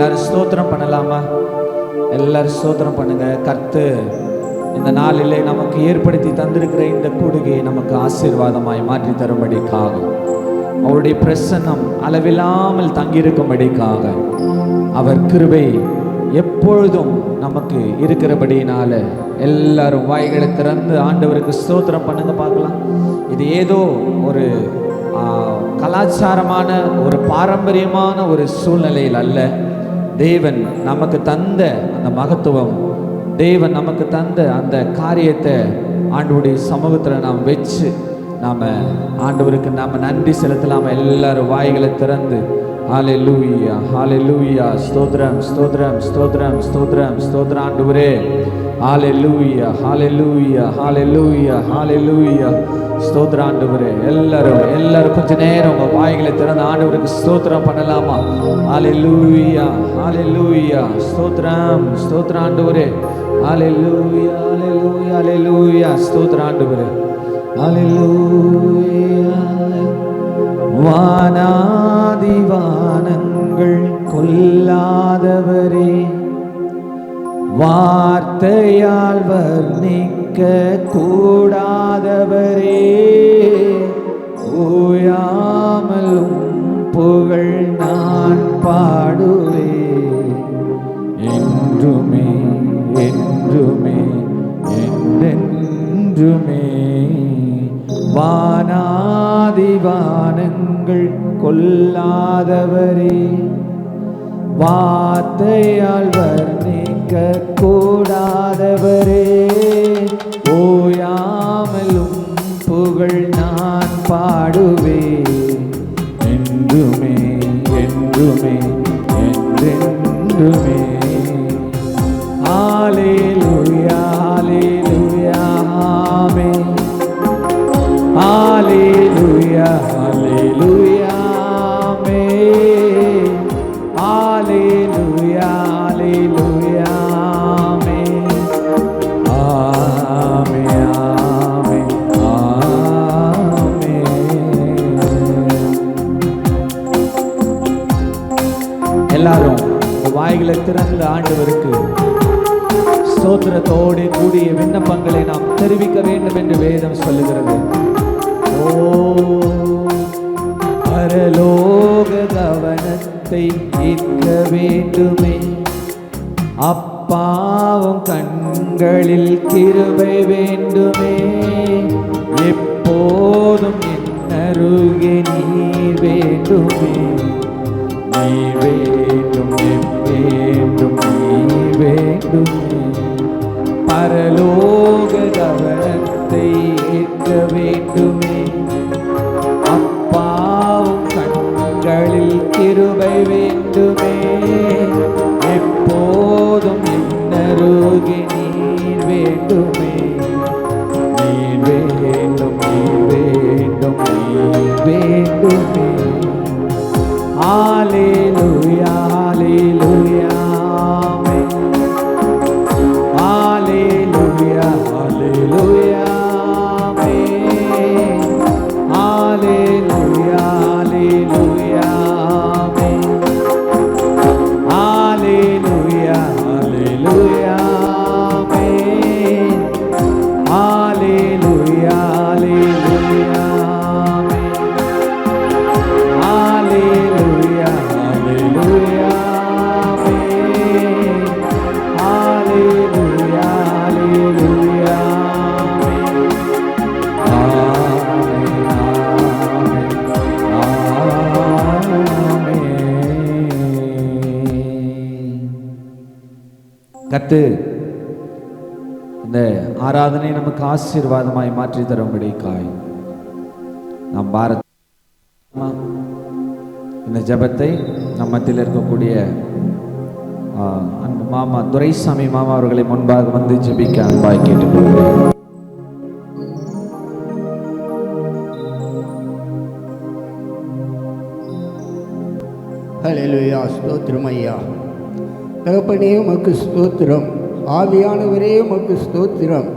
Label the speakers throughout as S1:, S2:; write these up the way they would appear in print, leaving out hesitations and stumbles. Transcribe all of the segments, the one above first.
S1: எல்லாரும் ஸ்தோத்திரம் பண்ணலாமா? எல்லாரும் ஸ்தோத்திரம் பண்ணுங்க. கர்த்தர் இந்த நாளிலே நமக்கு ஏற்படுத்தி தந்திருக்கிற இந்த கூடுகையை நமக்கு ஆசீர்வாதமாய் மாற்றி தரும்படிக்காக, அவருடைய பிரசன்னம் அளவில்லாமல் தங்கியிருக்கும்படிக்காக, அவர் கிருபை எப்பொழுதும் நமக்கு இருக்கிறபடியினால எல்லாரும் வாய்களை திறந்து ஆண்டவருக்கு ஸ்தோத்திரம் பண்ணுங்க பார்க்கலாம். இது ஏதோ ஒரு கலாச்சாரமான ஒரு பாரம்பரியமான ஒரு சூழ்நிலையில் அல்ல. தேவன் நமக்கு தந்த அந்த மகத்துவம், தேவன் நமக்கு தந்த அந்த காரியத்தை ஆண்டவருடைய சமூகத்தில் நாம் வச்சு நாம் ஆண்டவருக்கு நாம் நன்றி செலுத்தலாம். எல்லாரும் வாய்களை திறந்து ஹல்லேலூயா ஹல்லேலூயா ஸ்தோத்திரம் ஸ்தோத்திரம் ஸ்தோத்திரம் ஸ்தோத்திரம் ஸ்தோத்திரம் ஆண்டவரே. ஹல்லேலூயா ஹல்லேலூயா ஹல்லேலூயா ஹல்லேலூயா ஸ்தோத்திரம் ஆண்டவரே. எல்லாரும் கொஞ்ச நேரம் உங்க வாய்களை திறந்து ஆண்டவருக்கு ஸ்தோத்திரம் பண்ணலாமா? ஹல்லேலூயா ஹல்லேலூயா ஸ்தோத்திரம் ஸ்தோத்திரம் ஆண்டவரே. ஹல்லேலூயா ஹல்லேலூயா ஹல்லேலூயா ஸ்தோத்திரம் ஆண்டவரே. ஹல்லேலூயா. வானாதி வானங்கள் கொல்லாதவரே, வார்த்தையால் வர்ணிக்க கூடாதவரே, ஓயாமலும் புகழ் நான் பாடுவே என்றுமே என்றுமே என்றென்றுமே. வானாதி வானங்கள் கொல்லாதவரே, வார்த்தையால் வர்ணிக்க கூடாதவரே, ஓயாமலும் புகழ் நான் பாடுவே என்றுமே என்றுமே என்றென்றுமே. ஹல்லேலூயா ஹல்லேலூயா ஆமென். ஹல்லேலூயா ஹல்லேலூயா ஆமென். ஹல்லேலூயா ஹல்லேலூயா ஆமென். ஆமென் ஆமென் ஆமென். எல்லாரும் வாய்களை திறந்து ஆண்டவருக்கு ஸ்தோத்திரத்தோடு கூடிய விண்ணப்பங்களை நாம் தெரிவிக்க வேண்டும் என்று வேதம் சொல்லுகிறது. ஓ பரலோக கவனத்தை ஈர்க்க வேண்டுமே, அப்பாவும் கண்களில் கிருபை வேண்டுமே, எப்போதும் என்னருகே நீர் வேண்டுமே, நீ வேண்டும் வேண்டும் நீ வேண்டுமே. பரலோக கவனத்தை ஏற்க வேண்டுமே, அப்பாவும் கண்களில் கிருபை வேண்டுமே, எப்போதும் என்னருகே நீர் வேண்டுமே, நீர் வேண்டும் நீர் வேண்டும் நீர் வேண்டுமே. ஹல்லேலூயா ஹல்லேலூயா ஆமென். ஹல்லேலூயா ஹல்லேலூயா ஆமென். ஹல்லேலூயா ஹல்லேலூயா ஆமென். ஹல்லேலூயா ஹல்லேலூயா ஆமென். ஹல்லேலூயா ஹல்லேலூயா ஆமென். ஹல்லேலூயா ஹல்லேலூயா ஆமென். ஹல்லேலூயா ஹல்லேலூயா கத்து இந்த ஆராதனை நமக்கு ஆசீர்வாதமாய் மாற்றி தரும்படிக்காய் நாம் பாரத் இந்த ஜெபத்தை நம் மத்தியில் இருக்கக்கூடிய அன்பு மாமா துரைசாமி மாமா அவர்களை முன்பாக வந்து ஜெபிக்க அன்பாய் கேட்டுக்கொள்கிறேன்.
S2: ஹல்லேலூயா ஸ்தோத்திரம் ஐயா. தகப்பனே உமக்கு ஸ்தோத்திரம். ஆவியானவரே உமக்கு ஸ்தோத்திரம்.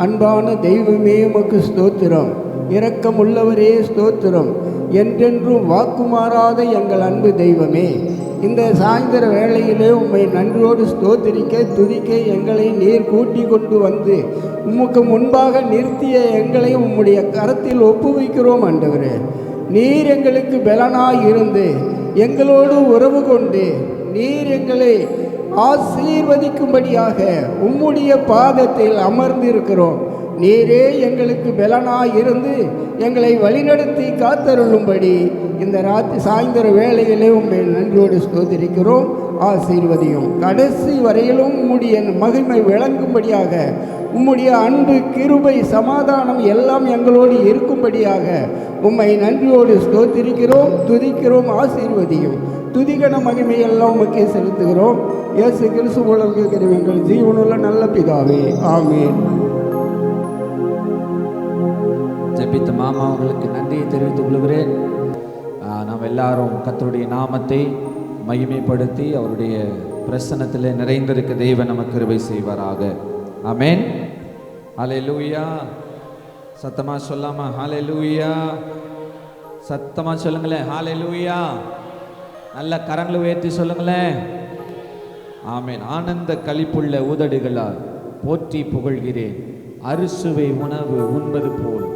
S2: அன்பான தெய்வமே உமக்கு ஸ்தோத்திரம். இரக்கமுள்ளவரே ஸ்தோத்திரம். என்றென்றும் வாக்குமாறாத எங்கள் அன்பு தெய்வமே, இந்த சாயந்தர வேளையிலே உம்மை நன்றியோடு ஸ்தோத்திரிக்க துதிக்க எங்களை நீர் கூட்டி கொண்டு வந்து உமக்கு முன்பாக நிறுத்திய எங்களை உம்முடைய கரத்தில் ஒப்புவிக்கிறோம் ஆண்டவரே. நீர் எங்களுக்கு பலனாய் இருந்து எங்களோடு உறவு கொண்டு நீர் எங்களை ஆசீர்வதிக்கும்படியாக உம்முடைய பாதத்தில் அமர்ந்திருக்கிறோம். நீரே எங்களுக்கு பலனாய் இருந்து எங்களை வழிநடத்தி காத்தருளும்படி இந்த சாயந்தர வேளையிலே உம்மை நன்றியோடு ஸ்தோத்திரிக்கிறோம். ஆசீர்வதியும் கடைசி வரையிலும் உம்முடைய மகிமை விளங்கும்படியாக உம்முடைய அன்பு கிருபை சமாதானம் எல்லாம் எங்களோடு இருக்கும்படியாக உம்மை நன்றியோடு ஸ்தோத்திரிக்கிறோம், துதிக்கிறோம். ஆசீர்வதியும் துதிகன மகிமையெல்லாம் உமக்கே செலுத்துகிறோம். இயேசு கிறிஸ்து மூலம் கேட்கிற எங்கள் ஜீவனுள்ள நல்ல பிதாவே, ஆமென்.
S1: ஜெபித்த மாமா அவர்களுக்கு நன்றியை தெரிவித்துக் கொள்கிறேன். நாம் எல்லாரும் கர்த்தருடைய நாமத்தை மகிமைப்படுத்தி அவருடைய பிரசன்னத்தில் நிறைந்திருக்க தேவன் நமக்கு கிருபை செய்வாராக. ஆமென். ஹல்லேலூயா. சத்தமா சொல்லாமா? ஹல்லேலூயா. சத்தமா சொல்லுங்களேன். ஹல்லேலூயா. நல்ல கரங்களை உயர்த்தி சொல்லுங்களேன். ஆமென். ஆனந்த களிப்புள்ள உதடுகளால் போற்றி புகழ்கிறேன், அறுசுவை உணவு உண்பது போல்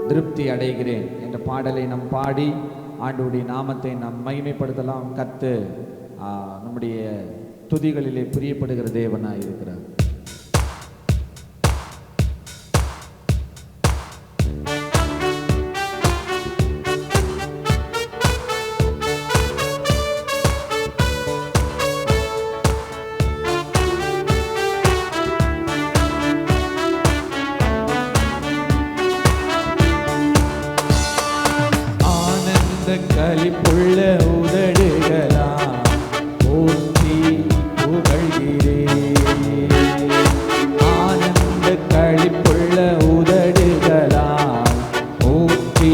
S1: திருப்தி அடைகிறேன் என்ற பாடலை நாம் பாடி ஆண்டவருடைய நாமத்தை நாம் மகிமைப்படுத்தலாம். கர்த்தர் நம்முடைய துதிகளிலே பிரியப்படுகிற தேவனாய் இருக்கிறார். களிப்புள்ள உதடுகளா போற்றி புகழ்கிறேன், ஆனந்த களிப்புள்ள உதடுகளா போற்றி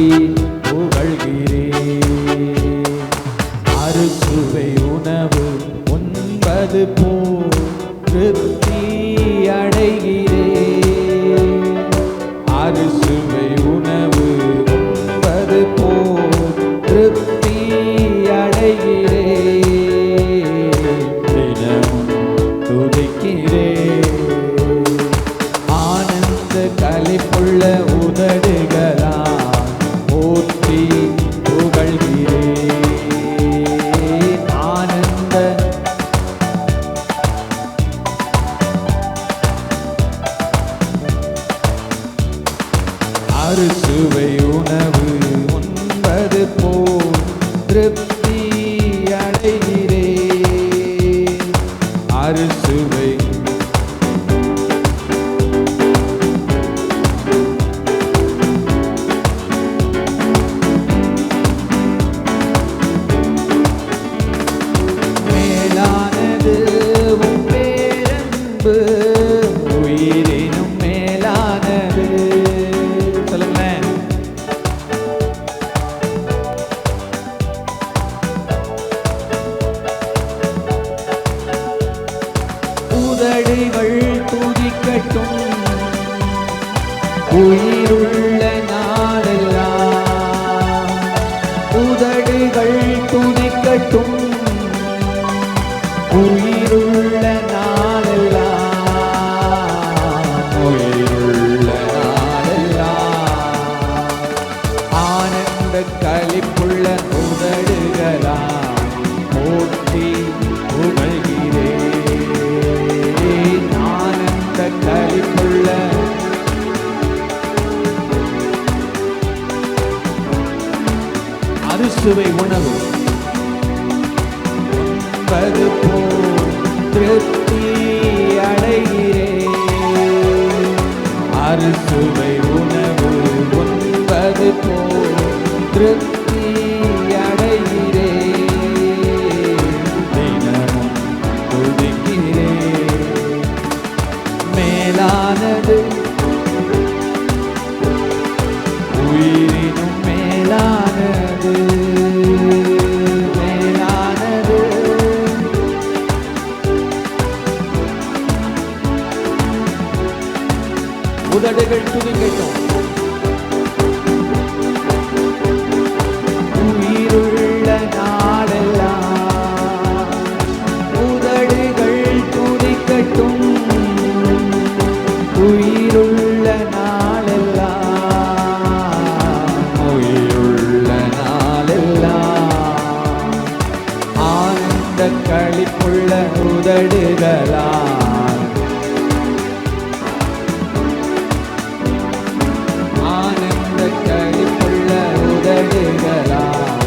S1: புகழ்கிறேன், அறுசுவை உணவு உண்பது போல் திருப்தி அடைகிறேன், அறுசுவை உணவு உண்பது போல் திருப்தி அடைகிறேன், தினமும் துதிக்கிறேன், ஆனந்த களிப்புள்ள உதடுகளா போற்றி புகழ்கிறேன், ஆனந்த அறுசுவை உணவு உண்பது போல் திருப்தி அடைகிறேன், அறுசுவை மேலானது உம் பேரன்பு உயிரினும் மேலானது. சொல்லுங்களேன். உதடுகள் துதிக்கட்டும் உயிருள்ள நாளெல்லாம், உதடுகள் துதிக்கட்டும் உயிருள்ள நாளெல்லாம், உயிருள்ள நாளெல்லாம், ஆனந்த களிப்புள்ள உதடுகளா போற்றி புகழ்கிறேன், ஆனந்த களிப்புள்ள அறுசுவை உணவு உண்பது போல் திருப்தி அடைகிறேன், அறுசுவை உணவு உண்பது போல் திருப்தி அடைகிறேன், தினமும் துதிக்கிறேன், மேலானது உயிரினும் மேலானது, மேலானது உதடுகள் துதிக்கட்டும் உயிருள்ள நாளெல்லாம், உதடுகளால் ஆனந்த களிப்புள்ள உதடுகளால்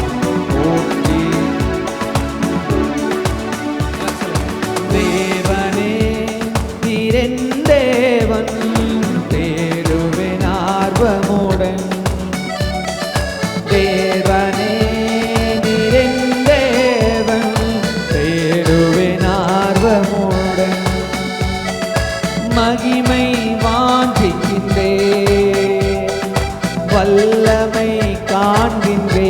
S1: போற்றி தேவனே நீரென் தேவன் தேடுவேன் ஆர்வமுடன் தேவனே நீரென் தேவன் தேடுவேன் ஆர்வமுடன் மகிமை வாஞ்சிக்கின்றேன் வல்லமை காண்கின்றேன்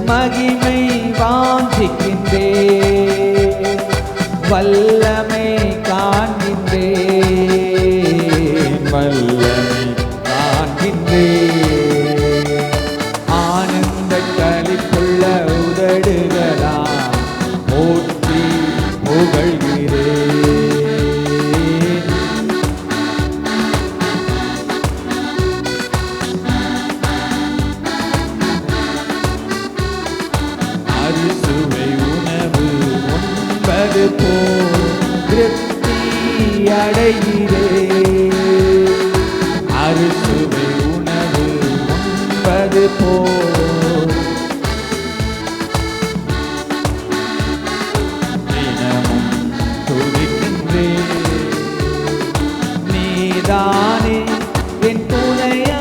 S1: மகிமை வாஞ்சிக்கின்றேன் வல்லமை காண்கின்றேன் வல்லமை காண்கின்றேன் ஆனந்த களிப்புள்ள உதடுகளால் போற்றி புகழ்கிறேன் அறுசுவை உணவு உண்பது போல் திருப்தி அடைகிறேன் அறுசுவை உணவு உண்பது போல் தினமும் துதிக்கின்றேன் நீதானே என் துணையா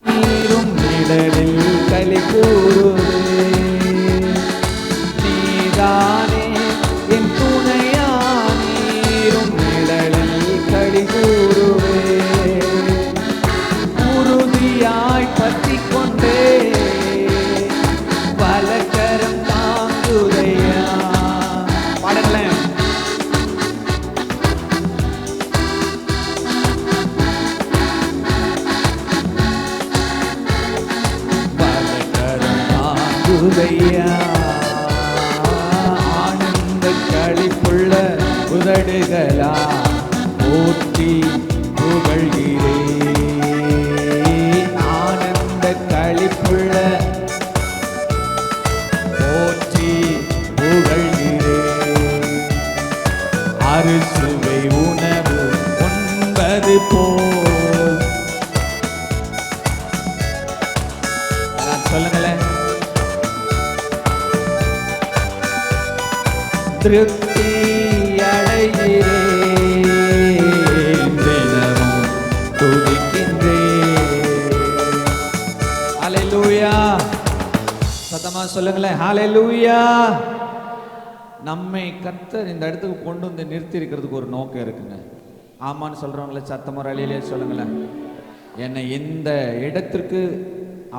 S1: நீரும் நிழலில் களி கூறுவேன் நீதானே என் துணையா நீரும் நிழலில் களி கூறுவேன் உறுதியாய் பற்றிக் கொண்டே வலக்கரம் தாங்குதையா பாடுங்களேன் வலக்கரம் தாங்குதையா ஆனந்த களிப்புள்ள உதடுகளா போற்றி புகழ்கிறேன் ஆனந்த களிப்புள்ள போற்றி புகழ்கிறேன் அறுசுவை உணவு உண்பது போல் சொல்லுங்களேன் திருப்தி அடைகிறேன் தினமும் துதிக்கின்றேன் ஹல்லேலூயா சத்தமா சொல்லுங்களேன் ஹல்லேலூயா நம்மை கர்த்தர் இந்த இடத்துக்கு கொண்டு வந்து நிறுத்தி இருக்கிறதுக்கு ஒரு நோக்கம் இருக்குங்க ஆமான்னு சொல்றவங்கள சத்தமா அழியிலே சொல்லுங்களேன் என்னை இந்த இடத்திற்கு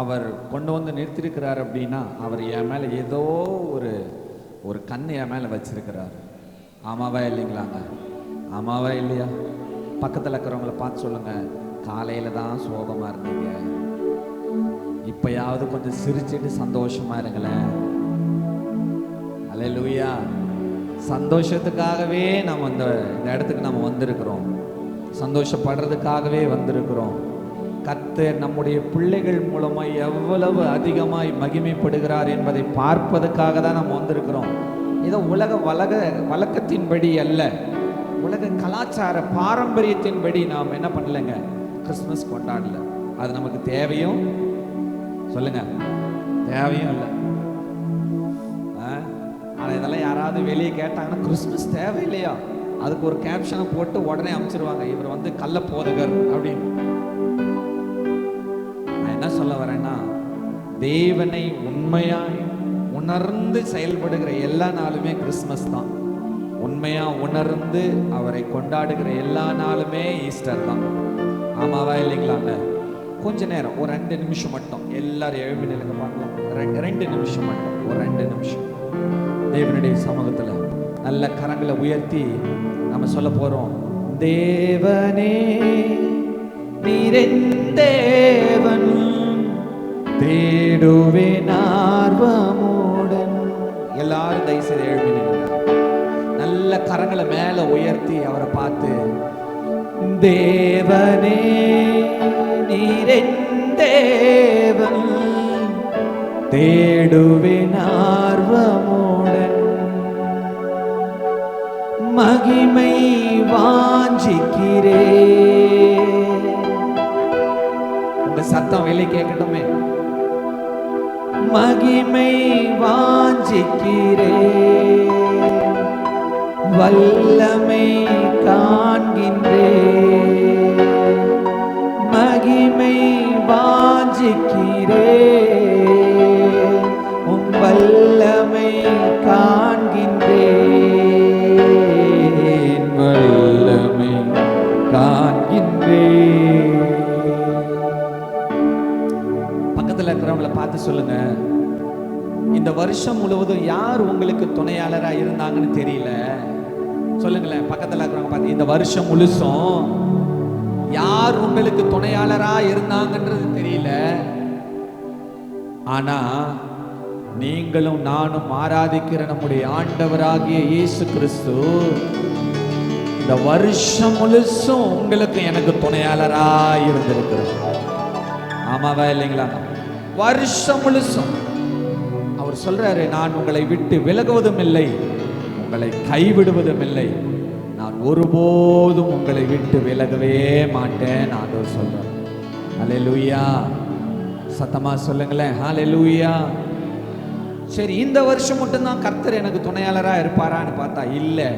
S1: அவர் கொண்டு வந்து நிறுத்திருக்கிறார் அப்படின்னா அவர் என் மேல ஏதோ ஒரு கண்ணு என் மேலே வச்சிருக்கிறார் ஆமாவா இல்லைங்களாங்க ஆமாவா இல்லையா பக்கத்தில் இருக்கிறவங்கள பார்த்து சொல்லுங்க காலையில் தான் சோகமாக இருந்தீங்க இப்போயாவது கொஞ்சம் சிரிச்சுட்டு சந்தோஷமா இருங்களேன் அல்லேலூயா சந்தோஷத்துக்காகவே நம்ம இந்த இடத்துக்கு நம்ம வந்திருக்கிறோம் சந்தோஷப்படுறதுக்காகவே வந்திருக்கிறோம் கர்த்தர் நம்முடைய பிள்ளைகள் மூலமாய் எவ்வளவு அதிகமாய் மகிமைப்படுகிறார் என்பதை பார்ப்பதற்காக தான் நம்ம வந்திருக்கிறோம் ஏதோ உலக வழக்கத்தின்படி அல்ல உலக கலாச்சார பாரம்பரியத்தின்படி நாம் என்ன பண்ணலைங்க கிறிஸ்மஸ் கொண்டாடல அது நமக்கு தேவையும் சொல்லுங்க தேவையும் இல்லை ஆனால் இதெல்லாம் யாராவது வெளியே கேட்டாங்கன்னா கிறிஸ்மஸ் தேவையில்லையா அதுக்கு ஒரு கேப்ஷனை போட்டு உடனே அமைச்சிருவாங்க இவர் வந்து கள்ள போதகர் அப்படின்னு என்ன சொல்ல வரேன்னா தேவனை உண்மையாய் உணர்ந்து செயல்படுகிற எல்லா நாளுமே கிறிஸ்மஸ் தான் உண்மையா உணர்ந்து அவரை கொண்டாடுகிற எல்லா நாளுமே ஈஸ்டர் தான் ஆமாவா இல்லைங்களாங்க கொஞ்ச நேரம் ஒரு 2 நிமிஷம் மட்டும் எல்லாரும் எழுப்பி நிலைக்கு பார்க்கலாம் 2 நிமிஷம் மட்டும் ஒரு 2 நிமிஷம் தேவனுடைய சமூகத்துல நல்ல கரங்களை உயர்த்தி நம்ம சொல்ல போறோம் தேவனே நீரென் தேவன் தேடுவேன் ஆர்வமுடன் எல்லாரும் தயவுசெய்து எழுப்பி நில்லுங்க நல்ல கரங்களை மேல உயர்த்தி அவரை பார்த்து தேவனே நீரென் தேவன் தேடுவேன் ஆர்வமுடன் மகிமை வாஞ்சிக்கிறே. உங்க சத்தம் வெளியே கேட்கட்டுமே. மகிமை வாஞ்சிக்கிறே, வல்லமை காண்கின்றே. மகிமை வாஞ்சிக்கிறே, உம் வல்லமை காண்கின்றேன். வல்லமை காண்கின்றேன். பக்கத்தில் இருக்கிறவங்களை பார்த்து சொல்லுங்க, இந்த வருஷம் முழுவதும் யார் உங்களுக்கு துணையாளரா இருந்தாங்கன்னு தெரியல. சொல்லுங்களேன், பக்கத்தில் இருக்கிறவங்க பார்த்து, இந்த வருஷம் முழுசும் யார் உங்களுக்கு துணையாளரா இருந்தாங்கன்றது தெரியல. ஆனா நீங்களும் நானும் ஆராதிக்கிற நம்முடைய ஆண்டவராகிய இயேசு கிறிஸ்து இந்த வருஷம் முழுசும் உங்களுக்கு எனக்கு துணையாளரா இருந்திருக்கிறார். ஆமாவா இல்லைங்களா? வருஷம் முழுசும் அவர் சொல்றாரு, நான் உங்களை விட்டு விலகுவதும் இல்லை, உங்களை கைவிடுவதும் இல்லை, நான் ஒருபோதும் உங்களை விட்டு விலகவே மாட்டேன். ஆண்டவர் சொல்றார். ஹல்லேலூயா. சத்தமா சொல்லுங்களேன், ஹல்லேலூயா. சரி, இந்த வருஷம் மட்டும்தான் கர்த்தர் எனக்கு துணையாளரா இருப்பாரான்னு பார்த்தா இல்லை.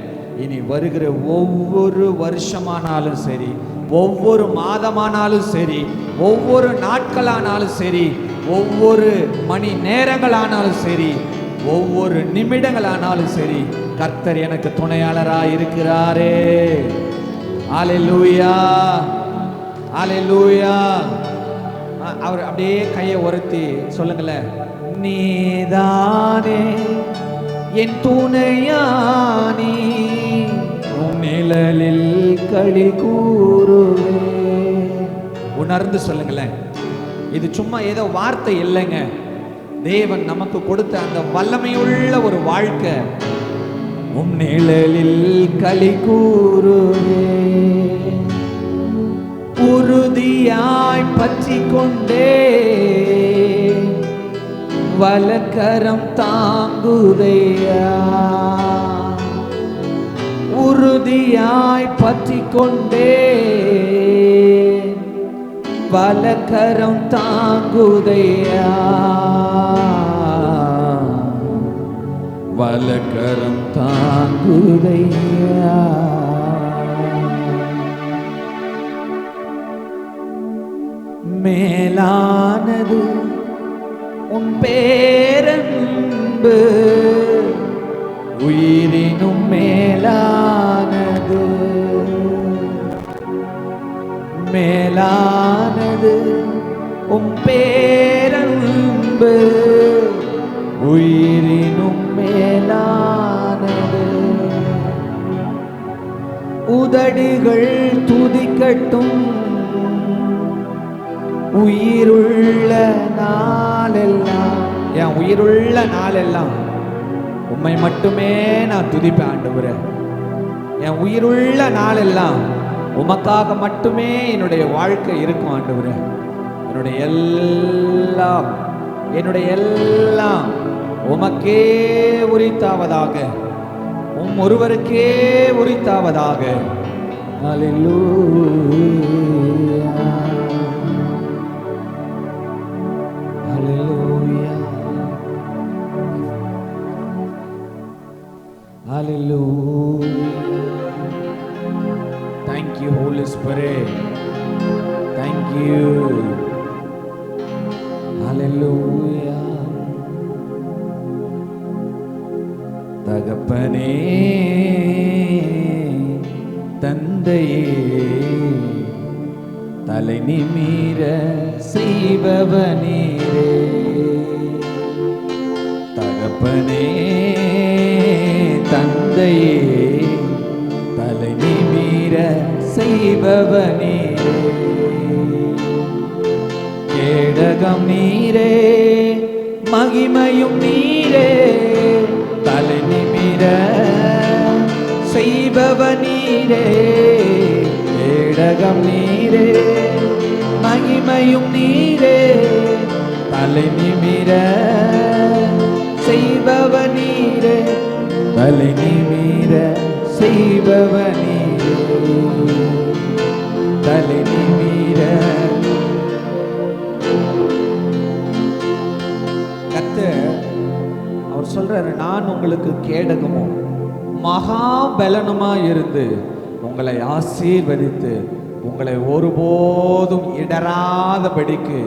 S1: இனி வருகிற ஒவ்வொரு வருஷமானாலும் சரி, ஒவ்வொரு மாதமானாலும் சரி, ஒவ்வொரு நாட்களானாலும் சரி, ஒவ்வொரு மணி நேரங்களானாலும் சரி, ஒவ்வொரு நிமிடங்களானாலும் சரி, கர்த்தர் எனக்கு துணையாளரா இருக்கிறாரே. ஹல்லேலூயா, ஹல்லேலூயா. அவர் அப்படியே கையை உயர்த்தி சொல்லுங்களேன், நீதானே என் துணையானி, உன் நிழலில் களி கூறுவே. உணர்ந்து சொல்லுங்களேன். இது சும்மா ஏதோ வார்த்தை இல்லைங்க, தேவன் நமக்கு கொடுத்த அந்த வல்லமையுள்ள ஒரு வாழ்க்கை. உன் நிழலில் களி கூறுவே, உறுதியாய் பற்றி கொண்டே வலக்கரம் தாங்குதையா. உறுதியாய் பற்றி கொண்டே வலக்கரம் தாங்குதையா. வலக்கரம் தாங்குதையா. மேலானது உன் பேரன்பு, உயிரினும் மேலானது. மேலானது உன் பேரன்பு, உயிரினும் மேலானது. உதடுகள் துதிக்கட்டும் உயிருள்ள நாளெல்லாம். என் உயிருள்ள நாளெல்லாம் உம்மை மட்டுமே நான் துதிப்பேன் ஆண்டவரே. என் உயிருள்ள நாளெல்லாம் உமக்காக மட்டுமே என்னுடைய வாழ்க்கை இருக்கும் ஆண்டவரே. என்னுடைய எல்லாம் உமக்கே உரித்தாவதாக, உம் ஒருவருக்கே உரித்தாவதாக. ஹல்லேலூயா, ஹல்லேலூயா, ஹல்லேலூயா. Thank you, Holy Spirit. Thank you. Hallelujah. தகப்பனே, தந்தையே, தலை நிமிர செய்பவனீரே. தகப்பனே, தந்தையே, தலை நிமிர செய்பவனீரே. கேடகம் நீரே, மகிமையும் நீரே, தலை நிமிர செய்பவனீரே. கேடகம் நீரே, மகிமையும் நீரே, தலை நிமிர செய்பவனீரே. தலை நிமிர செய்பவனே தலை நிமிர. கர்த்தர் அவர் சொல்றாரு, நான் உங்களுக்கு கேடகமும் மகாபலனுமா இருந்து உங்களை ஆசீர்வதித்து உங்களை ஒருபோதும் இடராதபடிக்கு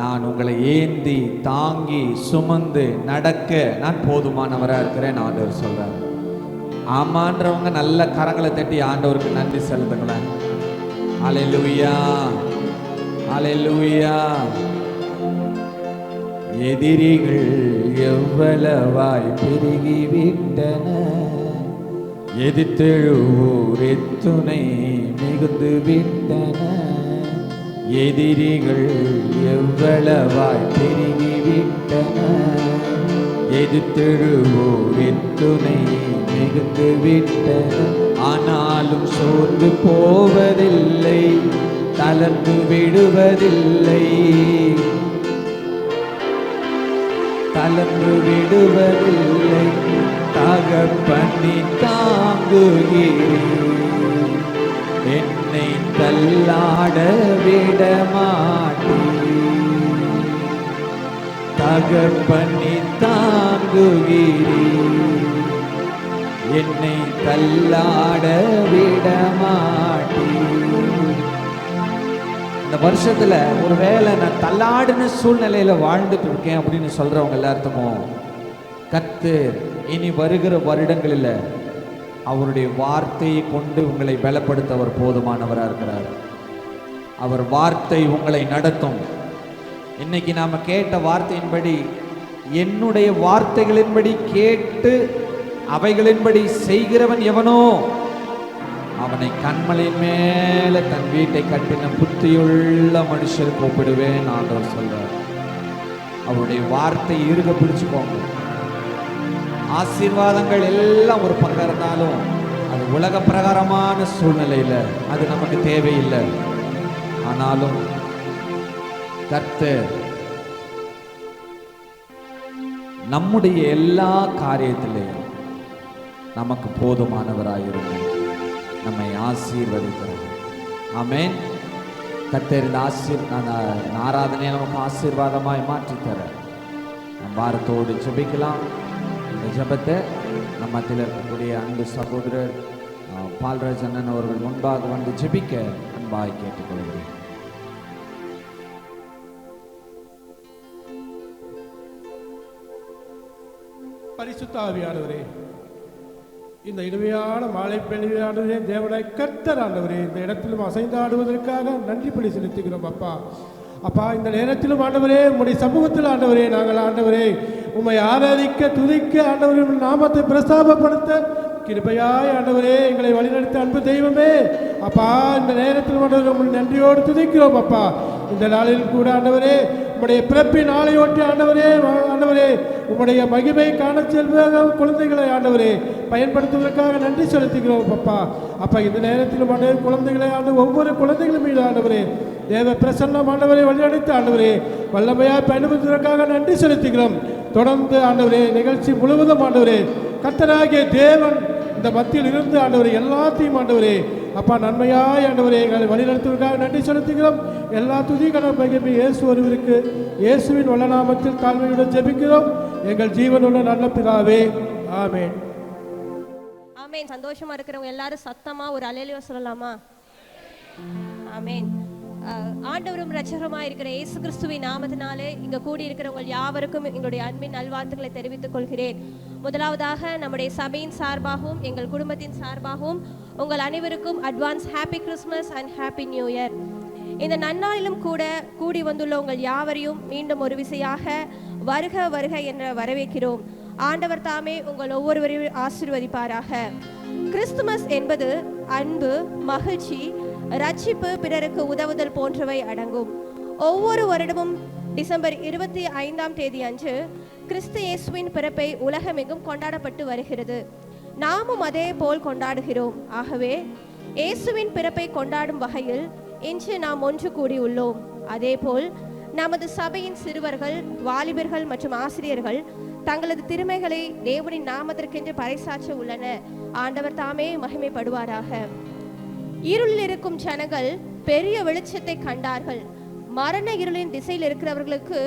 S1: நான் உங்களை ஏந்தி தாங்கி சுமந்து நடக்க நான் போதுமானவராக இருக்கிறேன் ஆண்டவர் சொல்றாரு. ஆமான்றவங்க நல்ல கரங்களை தட்டி ஆண்டவருக்கு நன்றி செலுத்துங்களேன். அல்லேலூயா, அல்லேலூயா. எதிரிகள் எவ்வளவாய் பெருகிவிட்டன, எதிர்த்தெழுவோர் எத்துணை மிகுந்து விட்டன. எதிரிகள் எவ்வளவாய் பெருகிவிட்டன, எதிர்த்தெழுவோர் எத்துணை மிகுந்து விட்டன. ஆனாலும் சோர்ந்து போவதில்லை, தளர்ந்து விடுவதில்லை, தளர்ந்து விடுவதில்லை. தகப்பனி தாங்குகிறேன், என்னை தள்ளாட விட மாட்டேன். தகப்பனி தாங்குகிறேன், என்னை தள்ளாட விட மாட்டேன். இந்த வருஷத்துல ஒருவேளை நான் தள்ளாடுன சூழ்நிலையில வாழ்ந்துட்டு இருக்கேன் அப்படின்னு சொல்றவங்க எல்லாத்துக்கும் கர்த்தர் இனி வருகிற வருடங்களில் அவருடைய வார்த்தையை கொண்டு உங்களை பலப்படுத்த அவர் போதுமானவராக இருக்கிறார். அவர் வார்த்தை உங்களை நடத்தும். இன்னைக்கு நாம கேட்ட வார்த்தையின்படி, என்னுடைய வார்த்தைகளின்படி கேட்டு அவைகளின்படி செய்கிறவன் எவனோ அவனை கண்மலையின் மேல தன் வீட்டை கட்டின புத்தியுள்ள மனுஷருக்கு ஒப்பிடுவேன் ஆண்டவர் சொல்றார். அவருடைய வார்த்தை இருக பிடிச்சுக்கோங்க. ஆசீர்வாதங்கள் எல்லாம் ஒரு பக்கம் இருந்தாலும் அது உலக பிரகாரமான சூழ்நிலையில் அது நமக்கு தேவையில்லை. ஆனாலும் கர்த்தர் நம்முடைய எல்லா காரியத்திலையும் நமக்கு போதுமானவராயிருக்கும், நம்மை ஆசீர்வதிக்கிறார். ஆமென். கர்த்தர் இந்த ஆராதனையை நமக்கு ஆசீர்வாதமாய் மாற்றித்தர நம் வாரத்தோடு ஜெபிக்கலாம். இந்த ஜெபத்தை நம்ம மத்தியில் இருக்கக்கூடிய அன்பு சகோதரர் பால்ராஜ் அண்ணன் அவர்கள் முன்பாக வந்து ஜெபிக்க அன்பாய் கேட்டுக்கொள்கிறேன்.
S3: பரிசுத்த ஆவியானவரே, இந்த இனிமையான மாலை பெண்ணியானவரே, தேவனாய் கர்த்தர் ஆண்டவரே, இந்த இடத்திலும் அசைந்து ஆடுவதற்காக நன்றி பலி செலுத்துகிறோம் அப்பா. அப்பா, இந்த நேரத்திலும் ஆண்டவரே, உம்முடைய சமூகத்தில் ஆண்டவரே, நாங்கள் ஆண்டவரே உம்மை ஆராதிக்க துதிக்க ஆண்டவரே நாமத்தை பிரஸ்தாபப்படுத்த கிருபையாய் ஆண்டவரே எங்களை வழிநடத்த அன்பு தெய்வமே அப்பா, இந்த நேரத்தில் ஆண்டவரே உங்களை நன்றியோடு துதிக்கிறோம் அப்பா. இந்த நாளில் கூட ஆண்டவரே உம்முடைய பிறப்பின் நாளையொட்டி ஆண்டவரே உம்முடைய மகிமை காண செல்வ குழந்தைகளை ஆண்டவரே பயன்படுத்துவதற்காக நன்றி செலுத்துகிறோம் அப்பா. அப்பா, இந்த நேரத்திலும் ஆண்டவரே குழந்தைகளை ஒவ்வொரு குழந்தைகளும் மீது ஆண்டவரே தேவ பிரசன்னம் ஆண்டவரை வழிநடத்தி ஆண்டவரே வல்லமையாய் பயன்படுத்துவதற்காக நன்றி செலுத்துகிறோம். தொடர்ந்து ஆண்டவரே நிகழ்ச்சி முழுவதும் ஆண்டவரே கர்த்தராகிய தேவன் இந்த மத்தியில் இருந்து ஆண்டவரே எல்லாத்தையும் ஆண்டவரே அப்பா நன்மையாய் ஆண்டவரே எங்களை வழிநடத்துவதற்காக நன்றி செலுத்துகிறோம். எல்லா துதிகன மகிமை இயேசு ஒருவருக்கு, இயேசுவின் வல்ல நாமத்தில் தாழ்மையுடன் ஜெபிக்கிறோம் எங்கள் ஜீவனுள்ள நல்ல பிதாவே, ஆமென்.
S4: ஆமென். சந்தோஷமா இருக்கிறவங்க எல்லாரும் சத்தமா ஒரு அல்லேலூயா சொல்லலாமா? ஆமென். ஆண்டவரும் இரட்சகருமா இருக்கிற இயேசு கிறிஸ்துவின் நாமத்தினாலே இங்க கூடி இருக்கிறவங்க யாவருக்கும் எங்களுடைய அன்பின் நல்வாழ்த்துக்களை தெரிவித்துக் கொள்கிறேன். முதலாவதாக நம்முடைய சபையின் சார்பாகவும் எங்கள் குடும்பத்தின் சார்பாகவும் உங்கள் அனைவருக்கும் advance happy Christmas and happy new year. இந்த நன்னாளிலும் கூட கூடி வந்துள்ள உங்கள் யாவரையும் மீண்டும் ஒரு விசையாக வருக வருக என்ற வரவேற்கிறோம். ஆண்டவர் தாமே உங்கள் ஒவ்வொருவரையும் ஆசீர்வதிப்பாராக. கிறிஸ்துமஸ் என்பது அன்பு, மகிழ்ச்சி, ரட்சிப்பு, பிறருக்கு உதவுதல் போன்றவை அடங்கும். ஒவ்வொரு வருடமும் டிசம்பர் 25ஆம் தேதி அன்று கிறிஸ்து இயேசுவின் பிறப்பை உலகமெங்கும் கொண்டாடப்பட்டு வருகிறது. நாமும் அதே போல் கொண்டாடுகிறோம். ஆகவே இயேசுவின் பிறப்பை கொண்டாடும் வகையில் இன்று நாம் ஒன்று கூடியுள்ளோம். அதே போல் நமது சபையின் சிறுவர்கள், வாலிபர்கள் மற்றும் ஆசிரியர்கள் தங்களது திறமைகளை தேவனின் நாமத்திற்கென்று பறைசாற்ற உள்ளனர். ஆண்டவர் தாமே மகிமைப்படுவாராக. இருளில் இருக்கும் ஜனங்கள் பெரிய வெளிச்சத்தை கண்டார்கள். மரண இருளின் திசையில் இருக்கிறவர்களுக்கு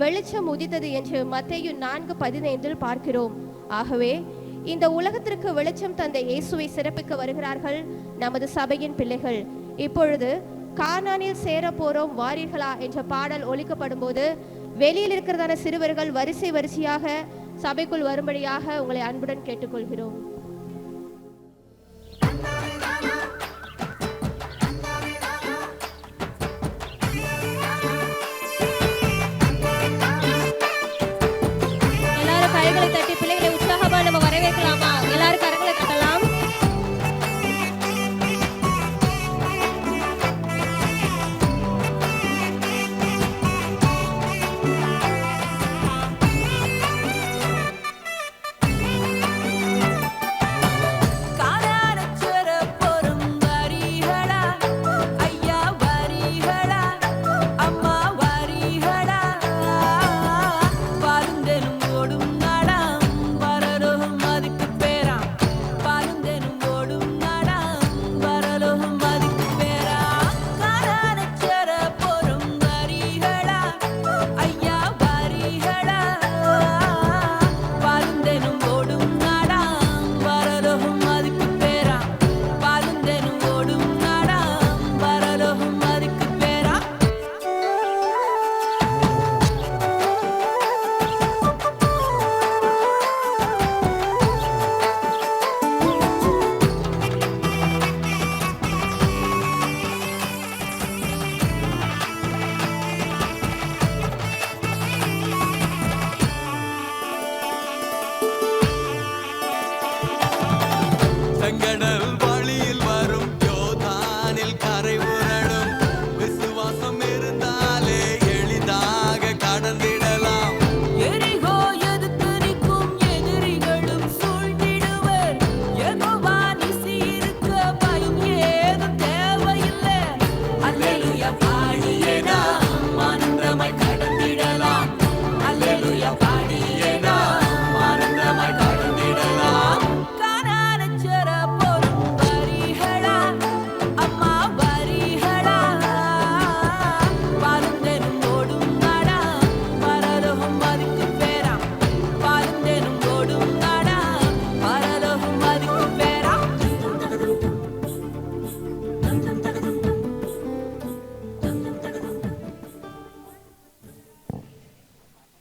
S4: வெளிச்சம் உதித்தது என்று மத்தேயு 4:15 பார்க்கிறோம். ஆகவே இந்த உலகத்திற்கு வெளிச்சம் தந்த இயேசுவை சிறப்பிக்க வருகிறார்கள் நமது சபையின் பிள்ளைகள். இப்பொழுது கானானில் சேர போறோம் வாரீர்களா என்ற பாடல் ஒலிக்கப்படும் போது வெளியில் இருக்கிறதான சிறுவர்கள் வரிசை வரிசையாக சபைக்குள் வரும்படியாக உங்களை அன்புடன் கேட்டுக்கொள்கிறோம். எல்லாரும் கைகளை தட்டி பிள்ளைகளை உற்சாகமா நம்ம வரவேற்கலாமா? எல்லாரும் கரங்களை தட்டலாம்.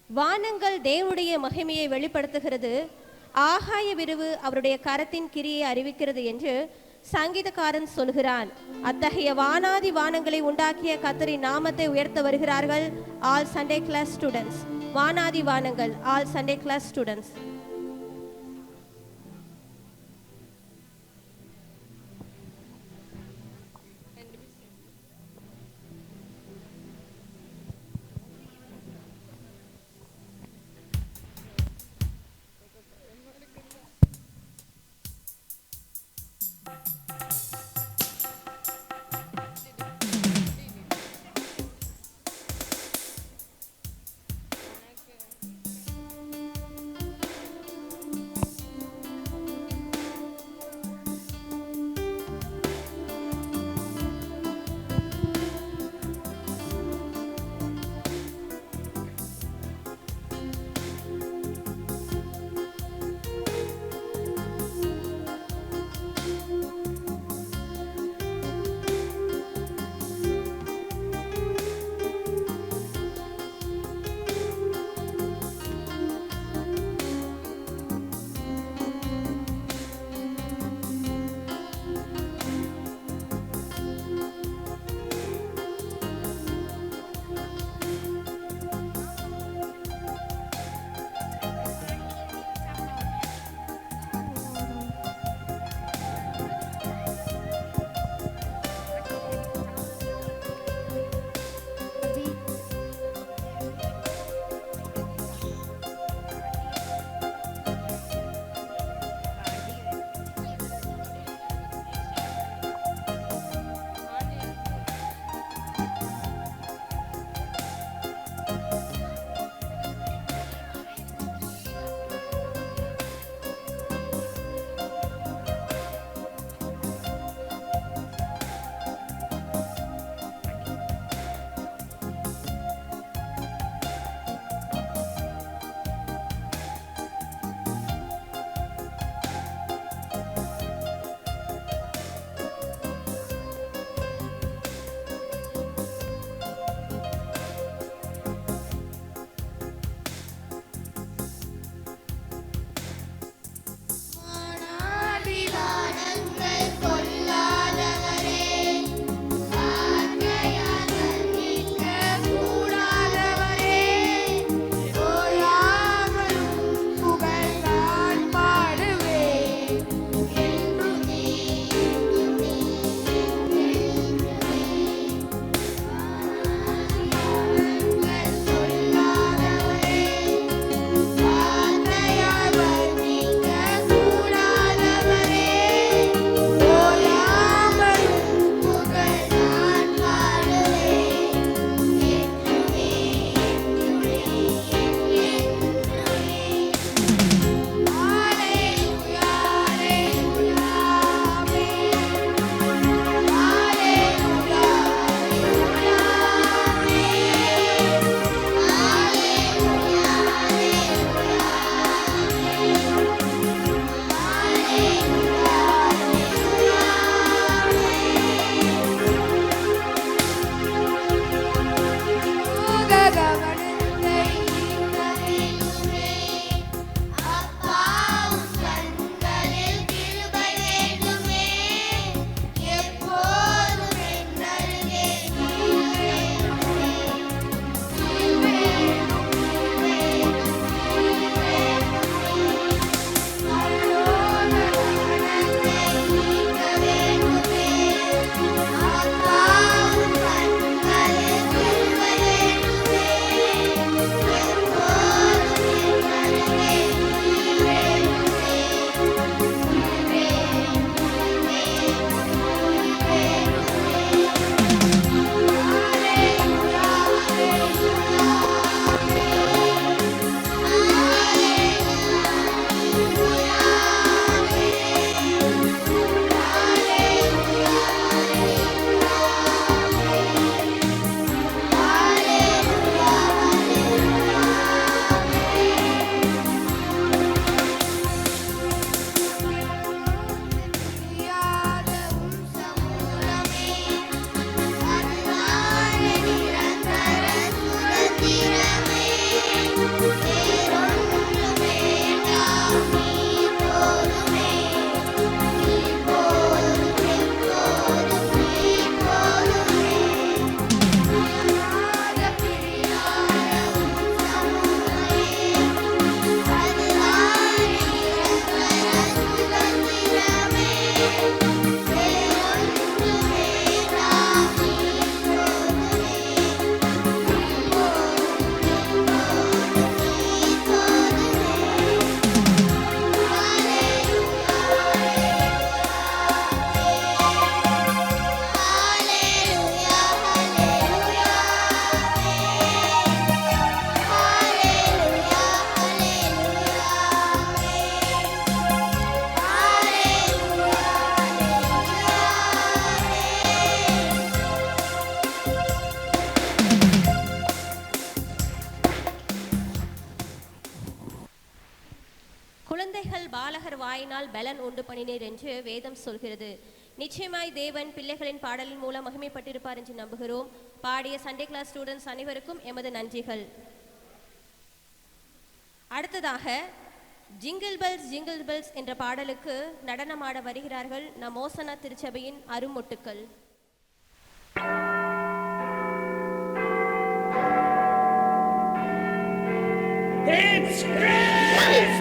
S4: வானங்கள் தேவனுடைய மகிமையை வெளிப்படுத்துகிறது, ஆகாய விரிவு அவருடைய கரத்தின் கிரியை அறிவிக்கிறது என்று சங்கீதக்காரன் சொல்கிறான். அத்தகைய வானாதி வானங்களை உண்டாக்கிய கர்த்தரின் நாமத்தை உயர்த்த வருகிறார்கள் ஆல் சண்டே கிளாஸ் ஸ்டூடெண்ட்ஸ். வானாதி வானங்கள் ஆல் சண்டே கிளாஸ் ஸ்டூடெண்ட்ஸ். பாடலினால் பலன் உண்டு பண்ணினீர் என்று வேதம் சொல்கிறது. நிச்சயமாய் தேவன் பிள்ளைகளின் பாடலின் மூலம் மகிமைப்பட்டிருப்பார் என்று நம்புகிறோம். பாடிய சண்டே கிளாஸ் ஸ்டூடெண்ட்ஸ் அனைவருக்கும் எமது நன்றிகள். அடுத்ததாக ஜிங்கிள் பெல்ஸ் என்ற பாடலுக்கு நடனமாட வருகிறார்கள் நம் ஓசனா திருச்சபையின் அருமொட்டுக்கள்.
S5: It's Christmas!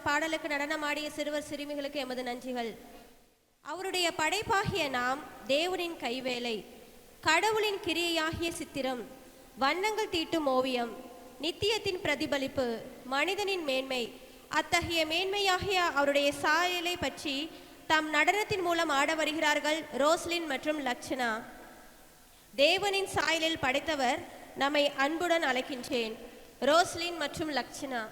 S4: பாடலுக்கு நடனமாடிய சிறுவர் சிறுமிகளுக்கு எமது நன்றிகள். அவருடைய படைப்பாகிய நாம் தேவனின் கைவேலை, கடவுளின் கிரியையாகிய சித்திரம், வண்ணங்கள் தீட்டும் ஓவியம், நித்தியத்தின் பிரதிபலிப்பு, மனிதனின் மேன்மை. அத்தகைய மேன்மையாகிய அவருடைய சாயலை பற்றி தம் நடனத்தின் மூலம் ஆட வருகிறார்கள் ரோஸ்லின் மற்றும் லக்ஷனா. தேவனின் சாயலில் படைத்தவர் நம்மை அன்புடன் அழைக்கின்றேன். ரோஸ்லின் மற்றும் லக்ஷனா.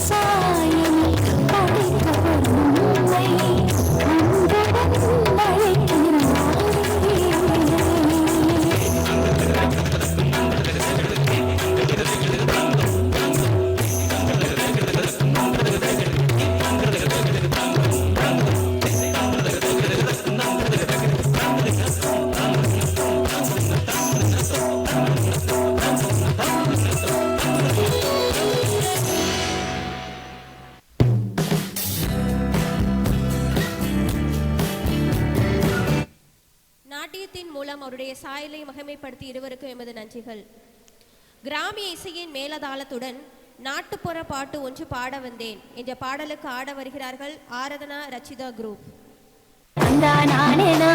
S6: சாயமே படைத்தவர் உம்மை அன்புடன் அழைக்கிறேன்.
S4: நாட்டியத்தின் மூலம் அவருடைய சாயலை மகிமைப்படுத்தி இருவருக்கும் எமது நன்றிகள். கிராமிய இசையின் மேலதாளத்துடன் நாட்டுப்புற பாட்டு ஒன்று பாட வந்தேன் என்ற பாடலுக்கு ஆட வருகிறார்கள் ஆராதனா ரச்சிதா குரூப்.
S6: தந்தானானேனா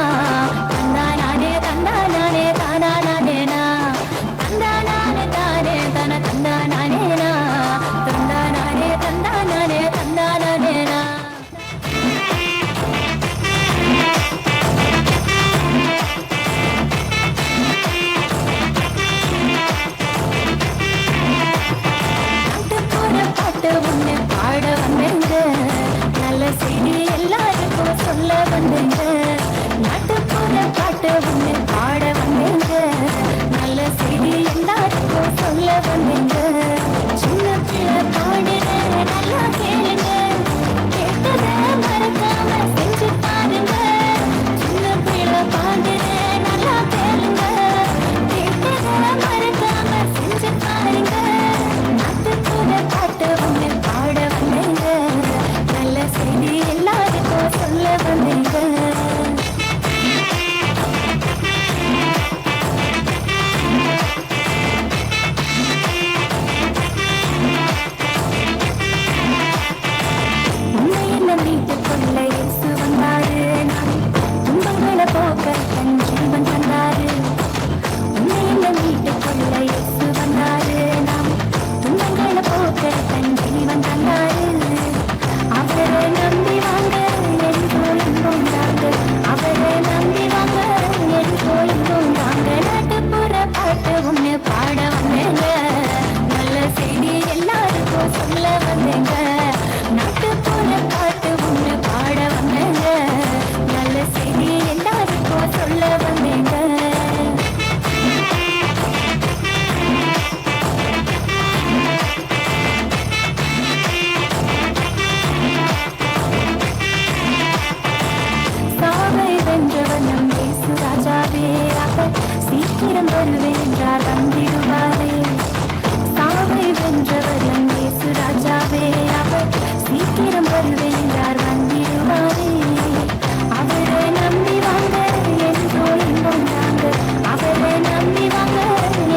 S6: தந்தானானே தந்தானானே தானானேனா தந்தானானே தானே தன தந்தானானேனா தந்தானானே தந்தானானே தந்தானானேனா. பாட்டு ஒன்று பாட வந்தேங்க, நல்ல செய்தி எல்லாருக்கும் சொல்ல வந்தேங்க. நாட்டுப்புற பாட்டு ஒன்று பாட வந்தேங்க, நல்ல செய்தி எல்லாருக்கும் சொல்ல வந்தேங்க. சின்ன பிள்ளை பாடுறேன் நல்லா கேளுங்க, கேட்டதை மறக்காம செஞ்சு பாருங்க. சின்ன பிள்ளை பாடுறேன் நல்லா கேளுங்க, கேட்டதை மறக்காம செஞ்சு பாருங்க. நாட்டுப்புற பாட்டு ஒன்று பாட வந்தேங்க, நல்ல செய்தி எல்லாருக்கும் சொல்ல வந்தேங்க. உன்னை என்ன வீட்டுக்குள்ள இயேசு வந்தாரு, துன்பங்களை போக்க தன் ஜீவன் தந்தாரு. உன்னை என்ன வீட்டுக்குள்ள இயேசு வந்தாரு, துன்பங்களை போக்க தன் ஜீவன் தந்தாரு. அவரை நம்பி வாங்க என்றோ இன்பம் தாங்க, அவரை நம்பி வாங்க என்றோ இன்பம் தாங்க. நாட்டுப்புற பாட்டு ஒன்று பாட வந்தேங்க, நல்ல செய்தி எல்லாருக்கும் சொல்ல வந்தேங்க. நாட்டுப்புற பாட்டு ஒன்று பாட வந்தேங்க, நல்ல செய்தி எல்லாருக்கும் சொல்ல வந்தேங்க. சாவை வென்றவர் நம் இயேசு ராஜாவே, அவர் சீக்கிரம் வருவேன்றார் வந்திடுவாரே. சாவை வென்றவர் நம் இயேசு ராஜாவே, அவர் சீக்கிரம் வருவேன்றார் வந்திடுவாரே. அவரை நம்பி வாங்க என்றோ இன்பம் தாங்க, அவரை நம்பி வாங்க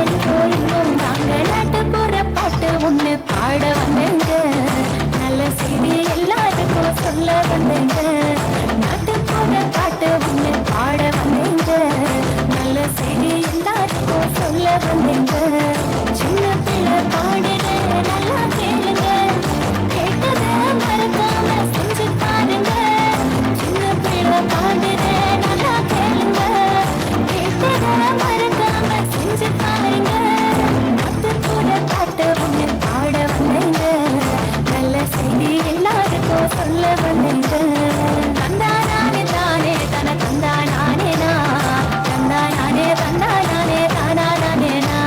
S6: என்றோ இன்பம் தாங்க. நாட்டுப்புற பாட்டு ஒன்று பாட வந்தேங்க, நல்ல செய்தி எல்லாருக்கும் சொல்ல வந்தேங்க. நாட்டுப்புற பாட்டு ஒன்று பாட வந்தேங்க, நல்ல செய்தி எல்லாருக்கும் சொல்ல வந்தேங்க. சின்ன பிள்ளை பாடுறேன் நல்லா கேளுங்க, கேட்டதை மறக்காம செஞ்சு பாருங்க. சின்ன பிள்ளை பாடுறேன் நல்லா கேளுங்க, கேட்டதை மறக்காம செஞ்சு பாருங்க. நாட்டுப்புற பாட்டு ஒன்று பாட வந்தேங்க, நல்ல செய்தி எல்லாருக்கும் சொல்ல வந்தேங்க. தந்தானானே தானே தன தந்தானானேனா தந்தானானே தந்தானானே தானானேனா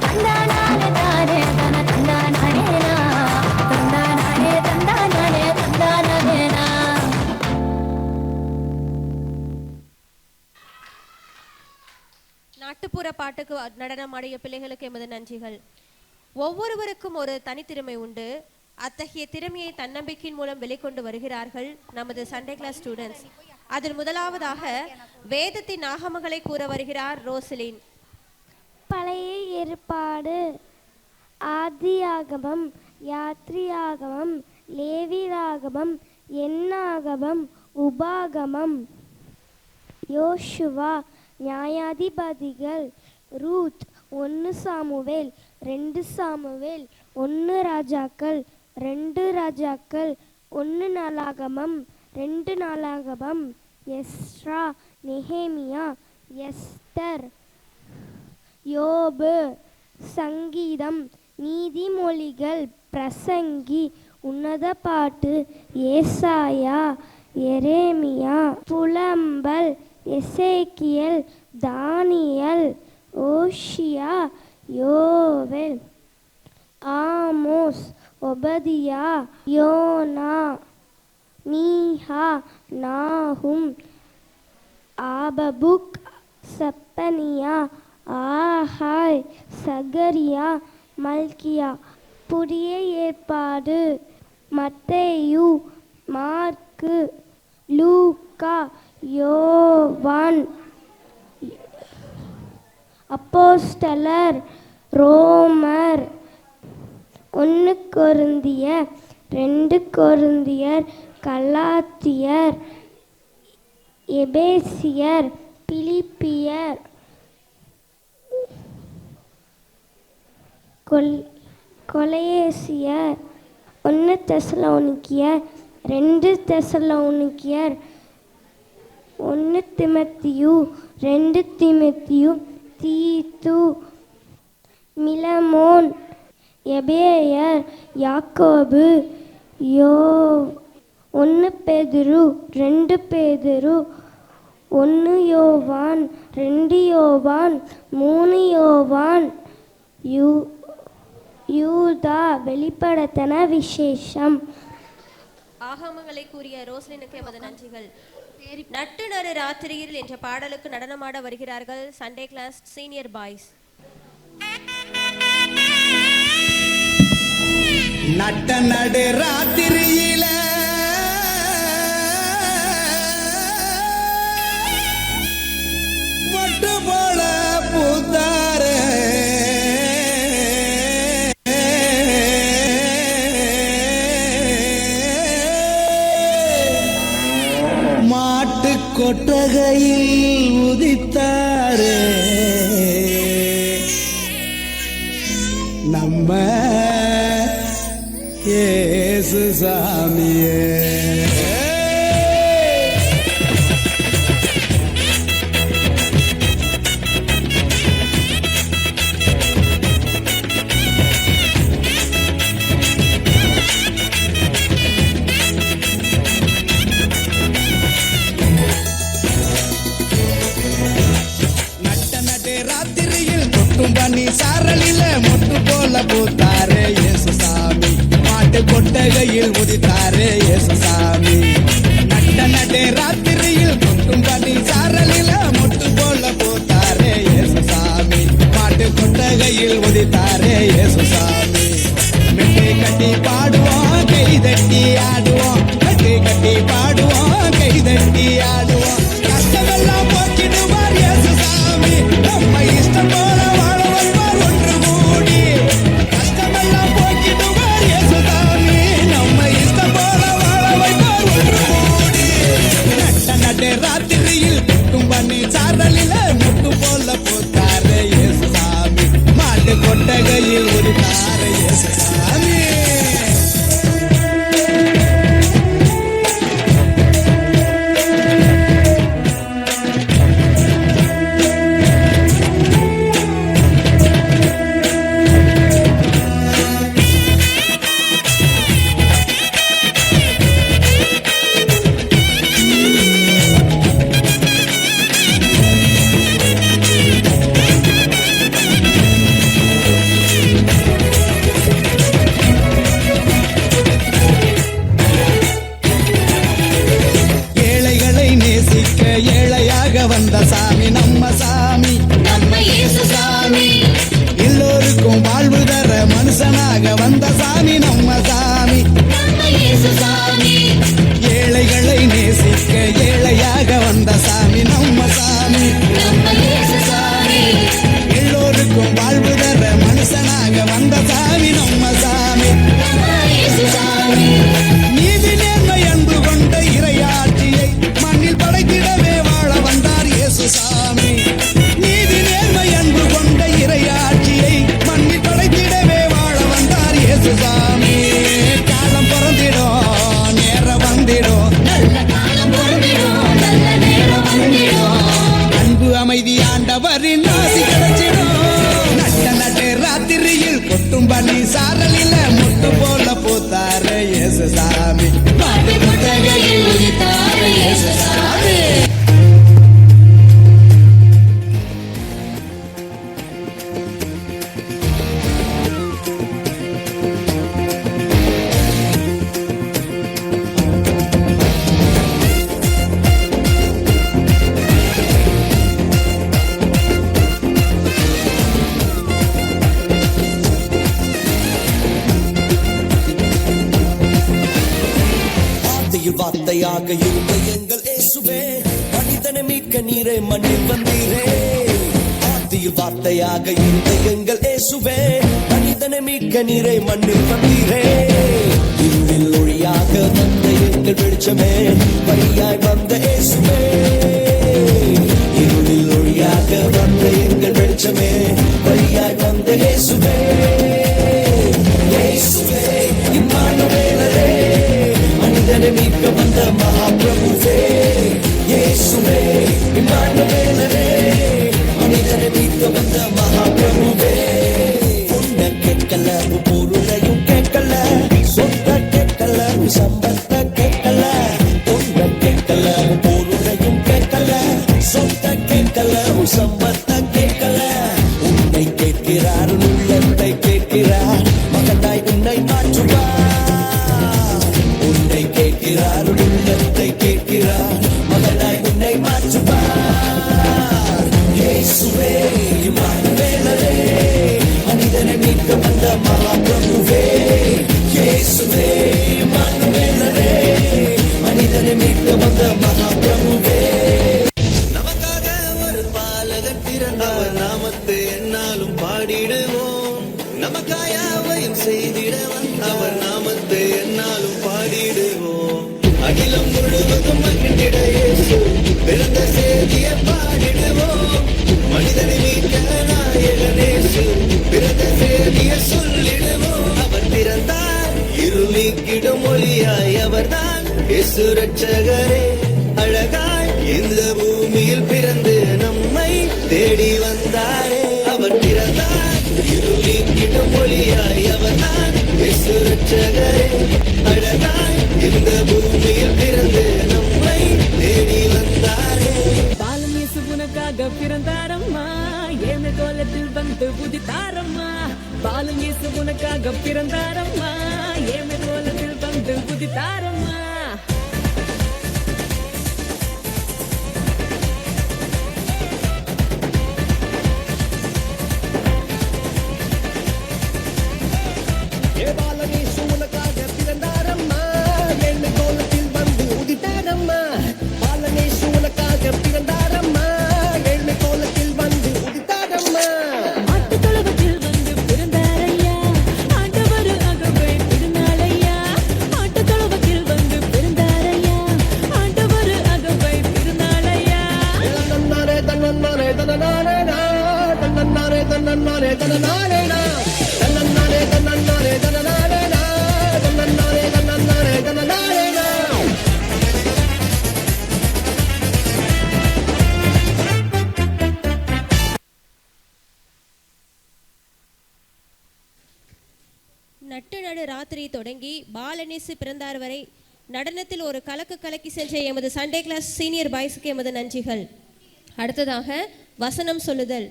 S6: தந்தானானே தானே தன தந்தானானேனா தந்தானானே தந்தானானே தந்தானானேனா.
S4: நாட்டுப்புற பாட்டுக்கு நடனமாடிய பிள்ளைகளுக்கு எமது நன்றிகள். ஒவ்வொருவருக்கும் ஒரு தனித்திறமை உண்டு. அத்தகைய திறமையை தன்னம்பிக்கையின் மூலம் வெளிக்கொண்டு வருகிறார்கள் நமது சண்டே கிளாஸ் ஸ்டூடெண்ட்ஸ். அதில் முதலாவதாக வேதத்தின் ஆகமங்களை கூற வருகிறார் ரோசலின்.
S7: பழைய ஏற்பாடு ஆதியாகமம், யாத்ரியாகமம், லேவியாகமம், எண்ணாகமம், உபாகமம், யோசுவா, நியாயாதிபதிகள், ரூத், 1 சாமுவேல், 2 சாமுவேல், 1 ராஜாக்கள், 2 ராஜாக்கள், 1 நாளாகமம், 2 நாளாகமம், எஸ்ரா, நெகேமியா, எஸ்தர், யோபு, சங்கீதம், நீதிமொழிகள், பிரசங்கி, உன்னத பாட்டு, ஏசாயா, எரேமியா, புலம்பல், எசேக்கியேல், தானியேல், ஓஷியா, யோவேல், ஆமோஸ், ஒபதியா, யோனா, மீகா, நாகும், ஆபபுக், செப்பனியா, ஆகாய், சகரியா, மல்கியா. புதிய ஏற்பாடு மத்தேயு, மார்க்கு, லூக்கா, யோவான், அப்போஸ்தலர், ரோமர், 1 கொரிந்தியர், 2 கொரிந்தியர், கலாத்தியர், எபேசியர், பிலிப்பியர், கொலோசியர், 1 தெசலோனிக்கேயர், 2 தெசலோனிக்கேயர், 1 தீமோத்தேயு, 2 தீமோத்தேயு, தீத்து, மிலமோன், எபேயர், யாக்கோபு, 1 பேதுரு, 2 பேதுரு, 1 யோவான், 2 யோவான், 3 யோவான், யூதா. வெளிப்படுத்தின விசேஷம்.
S4: ஆகமங்களை கூறிய ரோஸ்லினுக்கு எமது நன்றிகள். நட்டு நடு ராத்திரியில் என்ற பாடலுக்கு நடனமாட வருகிறார்கள் சண்டே கிளாஸ் சீனியர் பாய்ஸ்.
S5: நட்ட நடு ராத்திரியில மொட்டு போல பூத்தார மாட்டு கொட்டகையில் உதித்தாரே நம்ம இயேசு சாமியே. பனி சாரலில மொட்டு போல பூத்தாரே இயேசு சாமி. மாட்டு கொட்டகையில் உதித்தாரே இயேசு சாமி. நட்ட நடே ராத்திரியில் கொட்டும் பனி சாரலில மொட்டு போல பூத்தாரே இயேசு சாமி. மாட்டு கொட்டகையில் உதித்தாரே இயேசு சாமி. மெட்டை கட்டி பாடுவோம், கை தட்டி ஆடுவோம். மெட்டை கட்டி பாடுவோம், கை தட்டி ஆடுவோம். கஷ்டமெல்லாம் போக்கிடுவார் இயேசு சாமி. நம்ம இஷ்டம் போல வாழ வைப்பார் ஒன்று கூடி. கஷ்டமெல்லாம் போக்கிடுவார் இயேசு சாமி. நம்ம இஷ்டம் போல வாழ வைப்பார் ஒன்று கூடி. நட்ட நடு ராத்திரியில் கொட்டும் பனி சாரலில முட்டு போல பூத்தாரே இயேசு சாமி. மாட்டு கொட்டகையில் உதித்தாரே இயேசு சாமி. வந்த சாமி நம்ம சாமி, நம்ம இயேசு சாமி. எல்லோருக்கும் வாழ்வு தர மனுஷனாக வந்த சாமி நம்ம சாமி, நம்ம இயேசு சாமி. ஏழைகளை நேசிக்க ஏழையாக வந்த சாமி நம்ம சாமி, நம்ம இயேசு சாமி. எல்லோருக்கும் வாழ்வு தர மனுஷனாக வந்த சாமி நம்ம சாமி, நம்ம இயேசு சாமி. நீதி நேர்மை அன்பு கொண்ட இறையாட்சியை மண்ணில் படைத்திடவே வாழ வந்தார் இயேசு சாமி. நீதி நேர்மை அன்பு கொண்ட இறையாட்சியை மண்ணில் படைத்திடவே வாழ வந்தார் இயேசு சாமி. காலம் பிறந்திடும் நேரம் வந்து இயேசு சாமி மாட்டு கொட்டகையில் உதித்தாரே இயேசு சாமி. வார்த்தையாக இருந்த எங்கள் இயேசுவே மனிதனை மீட்க நீரே மண்ணில் வந்தீரே. ஆதியில் வார்த்தையாக இருந்த எங்கள் இயேசுவே மனிதனை மீட்க நீரே மண்ணில் வந்தீரே. இருளில் ஒளியாக வந்த எங்கள் வெளிச்சமே வழியாய் வந்த இயேசுவே. இருளில் ஒளியாக வந்த எங்கள் வெளிச்சமே வழியாய் வந்த இயேசுவே. இயேசுவே இம்மானுவேலரே மனிதனை மீட்க வந்த மகாபிரபுவே. இயேசுவே இம்மானுவேலரே மனிதனை மீட்க வந்த மகாபிரபுவே. பொண்ண கேட்கல பொருளையும் கேட்கல சொந்த கேட்கல சம்பத்த கேட்கல. பொண்ண கேட்கல பொருளையும் கேட்கல சொந்த கேட்கல சம்பத்த கேட்கல. உன்னை கேட்கிறார் உள்ளத்தை கேட்கிறார் மகனாய் உன்னை மாற்றுவார். உன்னை கேட்கிறார் உள்ளத்தை கேட்கிறார் மகனாய் உன்னை மாற்றுவார். இயேசுவே இம்மானுவேலரே மனிதனை மீட்க வந்த மகாபிரபுவே. இயேசுவே இம்மானுவேலரே மனிதனை மீட்க வந்த மகாபிரபுவே. நமக்காக ஒரு பாலகன் பிறந்தவர் நாமத்தை என்னாலும் பாடிடுவோம். நமக்காக அவையும் செய்திட வந்தவர் நாமத்தை என்னாலும் பாடிடுவோம். அகிலம் முழுவதும் மகிழ்ந்திட இயேசு பிறந்த செய்தியை பாடிடுவோம். மனிதனை மீட்க நாயகன் இயேசு பிறந்த செய்தியை சொல்லிடுவோம். அவர் பிறந்தார் இருள் நீக்கிடும் ஒளியாய் அவர்தான் இயேசு ரட்சகரே. அழகாய் இந்த பூமியில் பிறந்து நம்மை தேடி வந்தாரே. அவர் பிறந்தார் இருள் நீக்கிடும் ஒளியாய் அவர்தான் இயேசு ரட்சகரே. அழகாய் இந்த பூமியில் பிறந்து நம்மை தேடி வந்தாரே.
S8: பாலன் இயேசு உனக்காக பிறந்தாரம்மா ஏழு கோலத்தில் வந்து உதித்தாரம்மா. பாலன் இயேசு உனக்காக பிறந்தாரம்மா ஏழு கோலத்தில் வந்து உதித்தாரம்மா.
S4: நட்டு நடு ராத்திரி தொடங்கி பாலநேசு பிறந்தார் வரை நடனத்தில் ஒரு கலக்கு கலக்கி சென்ற எமது சண்டே கிளாஸ் சீனியர் பாய்ஸுக்கு எமது நன்றிகள். அடுத்ததாக வசனம் சொல்லுதல்,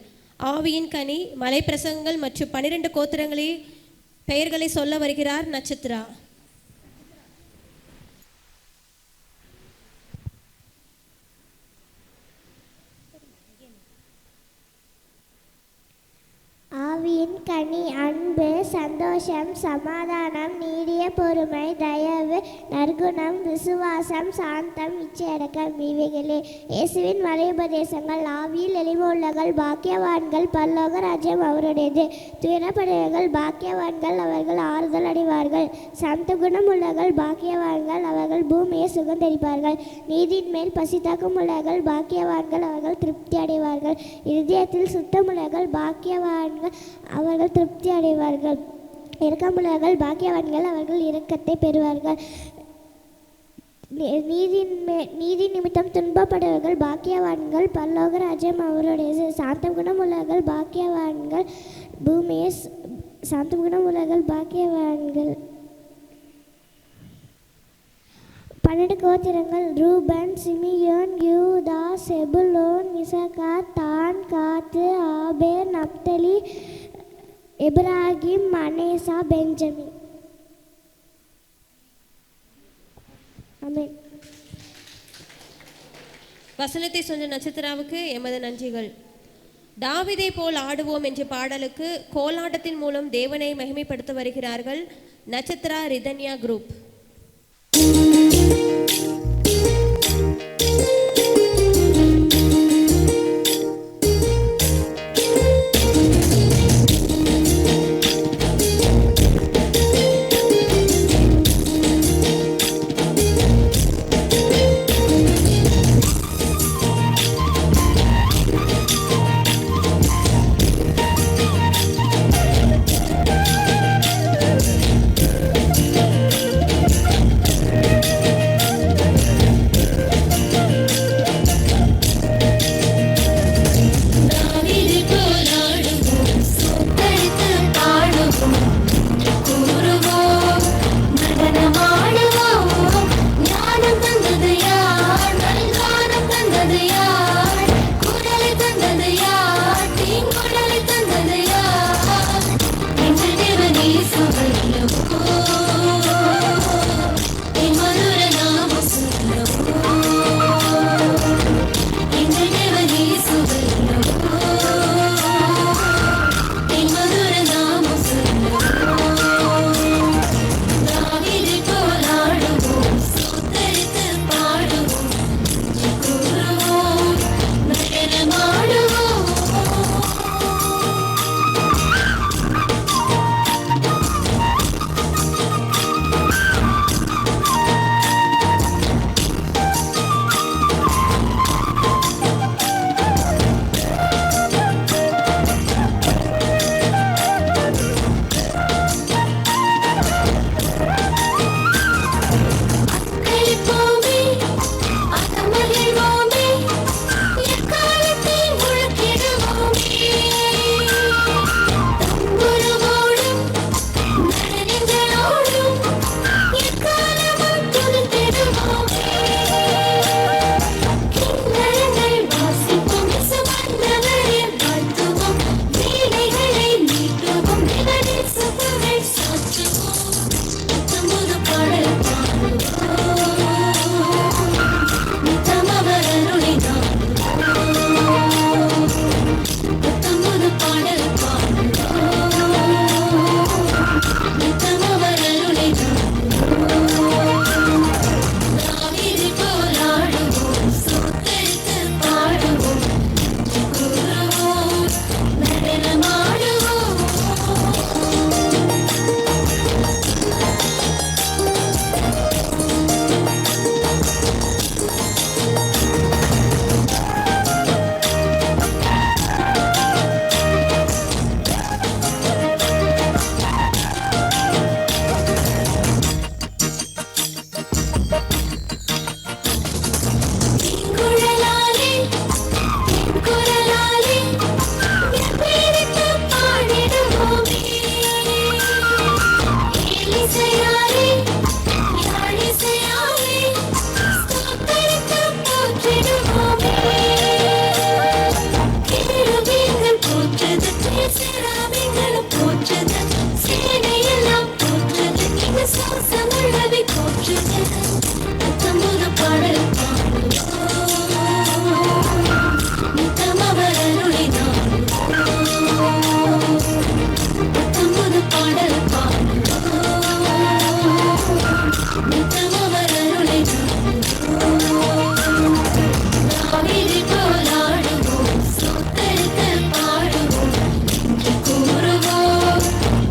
S4: ஆவியின் கனி, மலை பிரசங்கங்கள் மற்றும் 12 கோத்திரங்களில் பெயர்களை சொல்ல வருகிறார் நட்சத்திரா.
S7: ஆவியின் கனி அன்பு, சந்தோஷம், சமாதானம், நீடிய பொறுமை, தயவு, நற்குணம், விசுவாசம், சாந்தம், இச்சையடக்கம் இவைகளே இயேசுவின் மறையுபதேசங்கள். ஆவியில் எளிமையுள்ளவர்கள் பாக்கியவான்கள், பரலோக ராஜ்யம் அவருடையது. துயரப்படுவர்கள் பாக்கியவான்கள், அவர்கள் ஆறுதல் அடைவார்கள். சாந்த குணம் உள்ளவர்கள் பாக்கியவான்கள், அவர்கள் பூமியை சுகந்தரிப்பார்கள். நீதியின் மேல் பசித்தாக்கும் உள்ளவர்கள் பாக்கியவான்கள், அவர்கள் திருப்தி அடைவார்கள். இருதயத்தில் சுத்தமுள்ளவர்கள் பாக்கியவான்கள், அவர்கள் திருப்தி அடைவார்கள். இரக்கமுள்ளவர்கள் பாக்கியவான்கள், அவர்கள் இரக்கத்தை பெறுவார்கள். நீதி நிமித்தம் துன்பப்படுவர்கள் பாக்கியவான்கள், பரலோக ராஜ்யம் அவருடையது. சாந்த குணம் உள்ளவர்கள் பாக்கியவான்கள், பூமியை சாந்த குணம் உள்ளவர்கள் பாக்கியவான்கள். 12 கோத்திரங்கள் ரூபன், சிமியோன், யூதா, செபுலோன், இசக்கார், தான், காத்து, ஆபேர், நப்தலி, எப்ராஹிம், மனேசா, பெஞ்சமின். ஆமென்.
S4: வசனத்தை சொன்ன நட்சத்திராவுக்கு எமது நன்றிகள். தாவீதை போல் ஆடுவோம் என்ற பாடலுக்கு கோலாட்டத்தின் மூலம் தேவனை மகிமைப்படுத்த வருகிறார்கள் நட்சத்திரா ரிதன்யா குரூப்.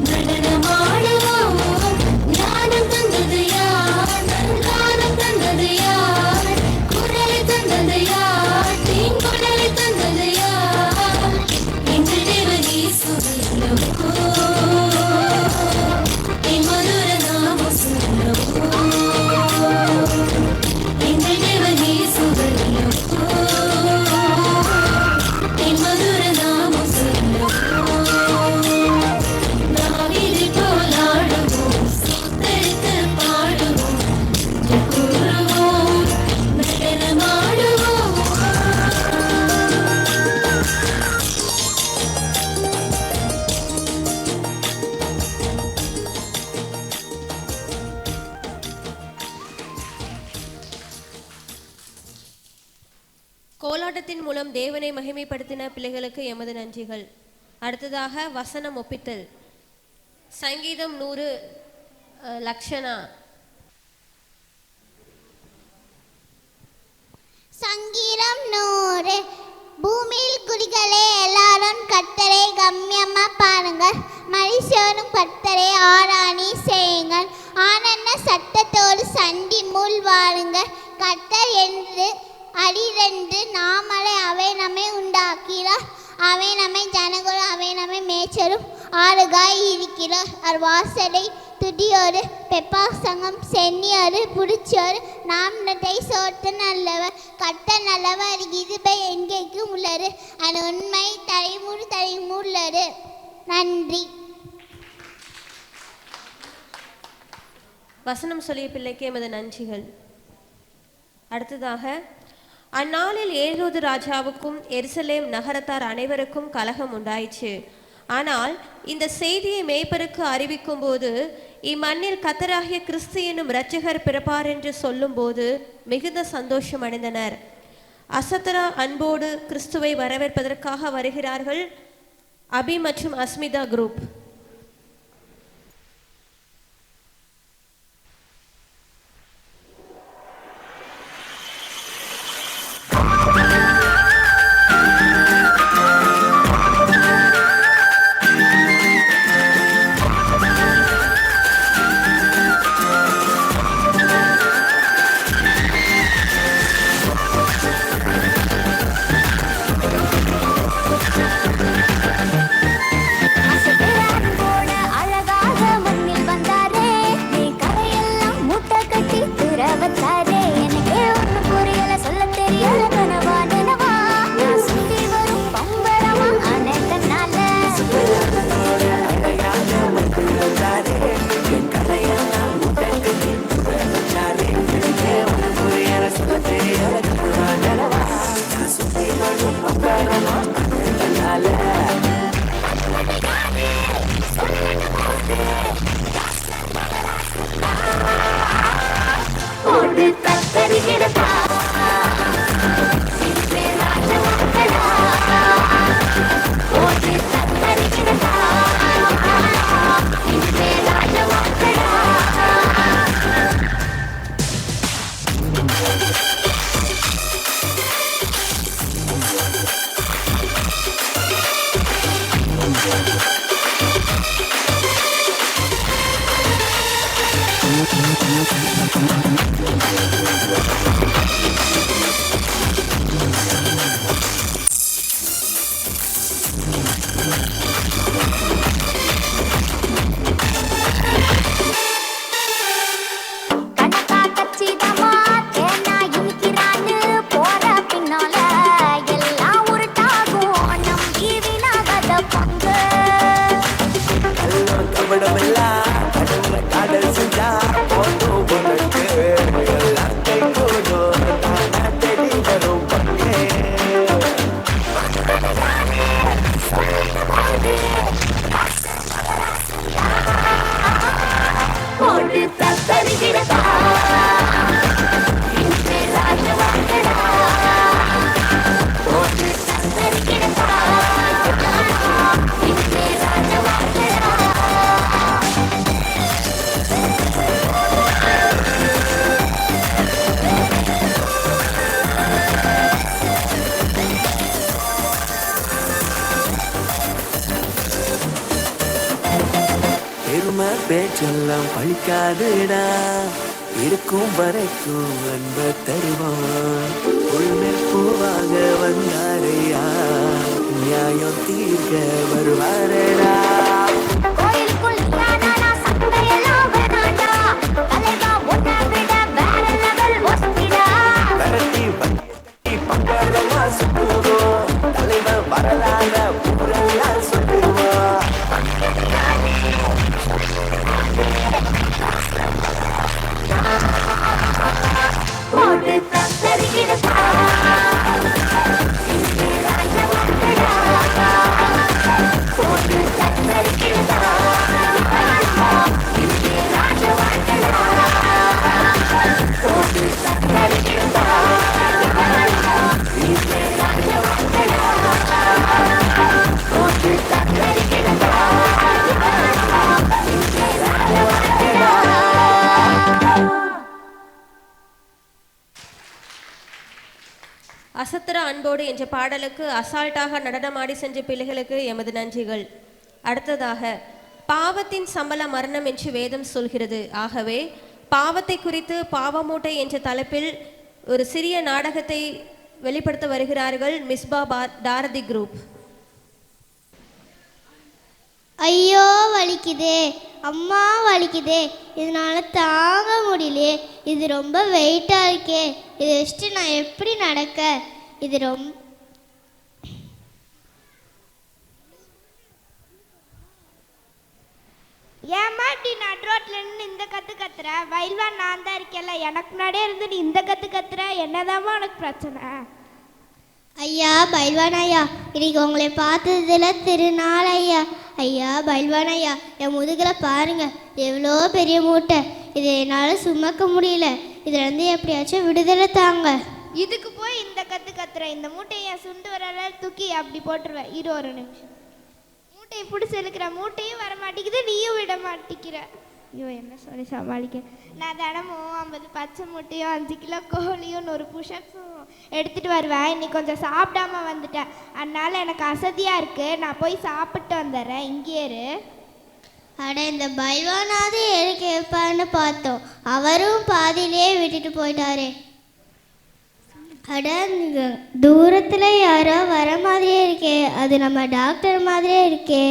S6: நடனமாடுவோம் ஞானம் தந்தது யார் நல்கானம்
S4: கோலாட்டத்தின் மூலம் தேவனை மகிமைப்படுத்தின பிள்ளைகளுக்கு எமது நன்றிகள். அடுத்ததாக வசனம் ஒப்பித்தல். சங்கீதம் 100 லக்ஷனா.
S7: சங்கீதம் 100. பூமியில் குடிகளே எல்லாரும் கர்த்தரை கம்மியமா பாருங்கள், மனுஷரும் கர்த்தரை ஆராணி செய்யுங்கள், ஆனந்த சத்தத்தோடு சண்டி மூல் வாருங்கள். கர்த்தர் என்று அடிரென்று நாமளை அவை நம்மை உண்டாக்கிறார், அவை நம்மை ஜனங்களும் அவை நம்மை மேய்ச்சரும் ஆளுகாய் இருக்கிறார். வாசலை துடியோடு பெப்பாசங்கம் சென்னியோடு புடிச்சோடு நாம் சோத்த நல்லவர், கட்ட நல்லவர், இதுபை எங்கேக்கும் உள்ளது, அது உண்மை தலைமுறை நன்றி.
S4: வசனம் சொல்லிய பிள்ளைக்கு எமது நன்றிகள். அடுத்ததாக அந்நாளில் ஏரோது ராஜாவுக்கும் எருசலேம் நகரத்தார் அனைவருக்கும் கலகம் உண்டாயிற்று. ஆனால் இந்த செய்தியை மேய்ப்பருக்கு அறிவிக்கும் போது இம்மண்ணில் கர்த்தராகிய கிறிஸ்து என்னும் இரட்சகர் பிறப்பார் என்று சொல்லும் போது மிகுந்த சந்தோஷம் அடைந்தனர். அசத்தரா அன்போடு கிறிஸ்துவை வரவேற்பதற்காக வருகிறார்கள். அபி மற்றும் அஸ்மிதா குரூப்.
S9: பேச்செல்லாம் பழிக்காதுடா, இருக்கும் வரைக்கும் அன்ப தருவான். உள்மேல் பூவாக வந்தாரையா, நியாயம் தீர்க்க வருவாரடா. தலைவர் வரலாற ஊரெல்லாம் சொல்லுவா.
S6: போட்டு
S4: அசத்திர அன்போடு என்ற பாடலுக்கு அசால்ட்டாக நடனமாடி சென்ற பிள்ளைகளுக்கு எமது நன்றிகள். அடுத்ததாக, பாவத்தின் சம்பளம் மரணம் என்று வேதம் சொல்கிறது. ஆகவே பாவத்தை குறித்து பாவமூட்டை என்ற தலைப்பில் ஒரு சிறிய நாடகத்தை வெளிப்படுத்த வருகிறார்கள் மிஸ்பா தாரதி குரூப்.
S7: ஐயோ வலிக்குதே, அம்மா வலிக்குதே, இதனால தாங்க முடியலையே, இது ரொம்ப வெயிட்டாக இருக்கே, இதை வச்சுட்டு நான் எப்படி நடக்க, இது ரொம்ப
S10: ஏமா இப்படி நடுரோட்ல இருந்து இந்த கத்து கத்துற? வயல்வான் நான் தான் இருக்கேன்ல, எனக்கு முன்னாடியே இருந்து நீ இந்த கத்து கத்துற, என்னதாம்மா உனக்கு பிரச்சனை?
S7: ஐயா பைல்வான் ஐயா, இன்னைக்கு உங்களை பார்த்ததுல திருநாள் ஐயா. ஐயா பைல்வான் ஐயா, என் முதுகில் பாருங்க எவ்வளோ பெரிய மூட்டை, இதை என்னால் சுமக்க முடியல, இதுலேருந்து எப்படியாச்சும் விடுதலை தாங்க.
S10: இதுக்கு போய் இந்த கத்து கத்துற? இந்த மூட்டையை சுண்டு வர தூக்கி அப்படி போட்டுருவேன். இரு ஒரு நிமிஷம். மூட்டையை பிடிச்சி இருக்கிற, மூட்டையும் வர மாட்டேங்குது, நீயும் விட மாட்டேங்கிற. ஐயோ என்ன சொல்லி சமாளிக்க. நான் தினமும் 50 பச்சை மூட்டையும் 5 கிலோ கோழியும் 100 புஷப்ஸும் எடுத்துகிட்டு வருவேன். இன்னைக்கு கொஞ்சம் சாப்பிடாம வந்துட்டேன், அதனால எனக்கு அசதியாக இருக்குது, நான் போய் சாப்பிட்டு வந்துடுறேன், இங்கே இரு.
S7: அட இந்த பைல்வானாவது எனக்கு வைப்பான்னு பார்த்தோம், அவரும் பாதியிலே விட்டுட்டு போயிட்டாரே. அட தூரத்தில் யாரோ வர மாதிரியே இருக்கே, அது நம்ம டாக்டர் மாதிரியே இருக்கே.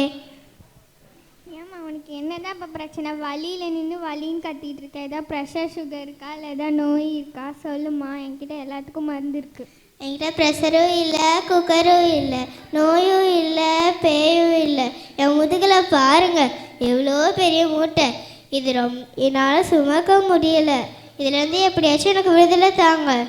S10: உனக்கு என்னதான் இப்போ பிரச்சனை? வலியில் நின்று வலின்னு கட்டிகிட்டு இருக்க, ஏதாவது ப்ரெஷர் சுகர் இருக்கா இல்லை ஏதாவது நோய் இருக்கா? சொல்லுமா, என்கிட்ட எல்லாத்துக்கும் மருந்து இருக்குது.
S7: என்கிட்ட ப்ரெஷரும் இல்லை, குக்கரும் இல்லை, நோயும் இல்லை, பேயும் இல்லை. என் முதுகில் பாருங்க எவ்வளோ பெரிய மூட்டை, இது என்னால் சுமக்க முடியலை, இதுலேருந்து எப்படியாச்சும் எனக்கு விடுதலை தாங்க.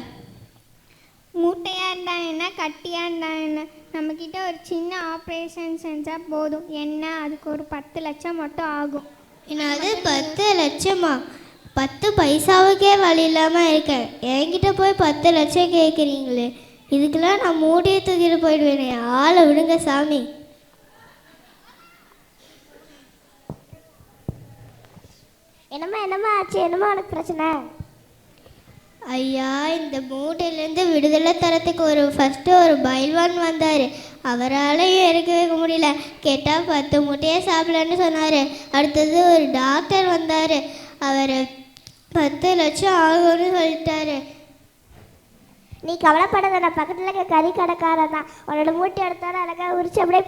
S10: மூட்டையாக இருந்தா என்ன, கட்டியாக இருந்தா என்ன, நம்மக்கிட்ட ஒரு சின்ன ஆப்ரேஷன் செஞ்சால் போதும். என்ன அதுக்கு ஒரு 10 லட்சம் மட்டும் ஆகும்.
S7: என்னது 10 லட்சமா? 10 பைசாவுக்கே வழி இல்லாமல் இருக்கேன், என்கிட்ட போய் 10 லட்சம் கேட்குறீங்களே, இதுக்கெல்லாம் நான் மூட்டையை தூக்கிட்டு போயிடுவேனே, ஆளை விடுங்க சாமி.
S10: என்னம்மா ஆச்சு? என்னம்மா உனக்கு பிரச்சனை?
S7: ஐயா இந்த மூட்டையிலேருந்து விடுதலை தரத்துக்கு ஃபஸ்ட்டு ஒரு பைல்வான் வந்தார், அவராலையும் இறக்க வைக்க முடியல, கேட்டால் 10 மூட்டையே சாப்பிடலன்னு சொன்னார். அடுத்தது ஒரு டாக்டர் வந்தார், அவர் 10 லட்சம் ஆகும்னு சொல்லிட்டாரு.
S10: நீ கவலைப்படாத, நான் பக்கத்தில் இருக்க கறி கடைக்காரன் தான், உன்னோட மூட்டை எடுத்தாலும் அழகாக உரிச்சு அப்படியே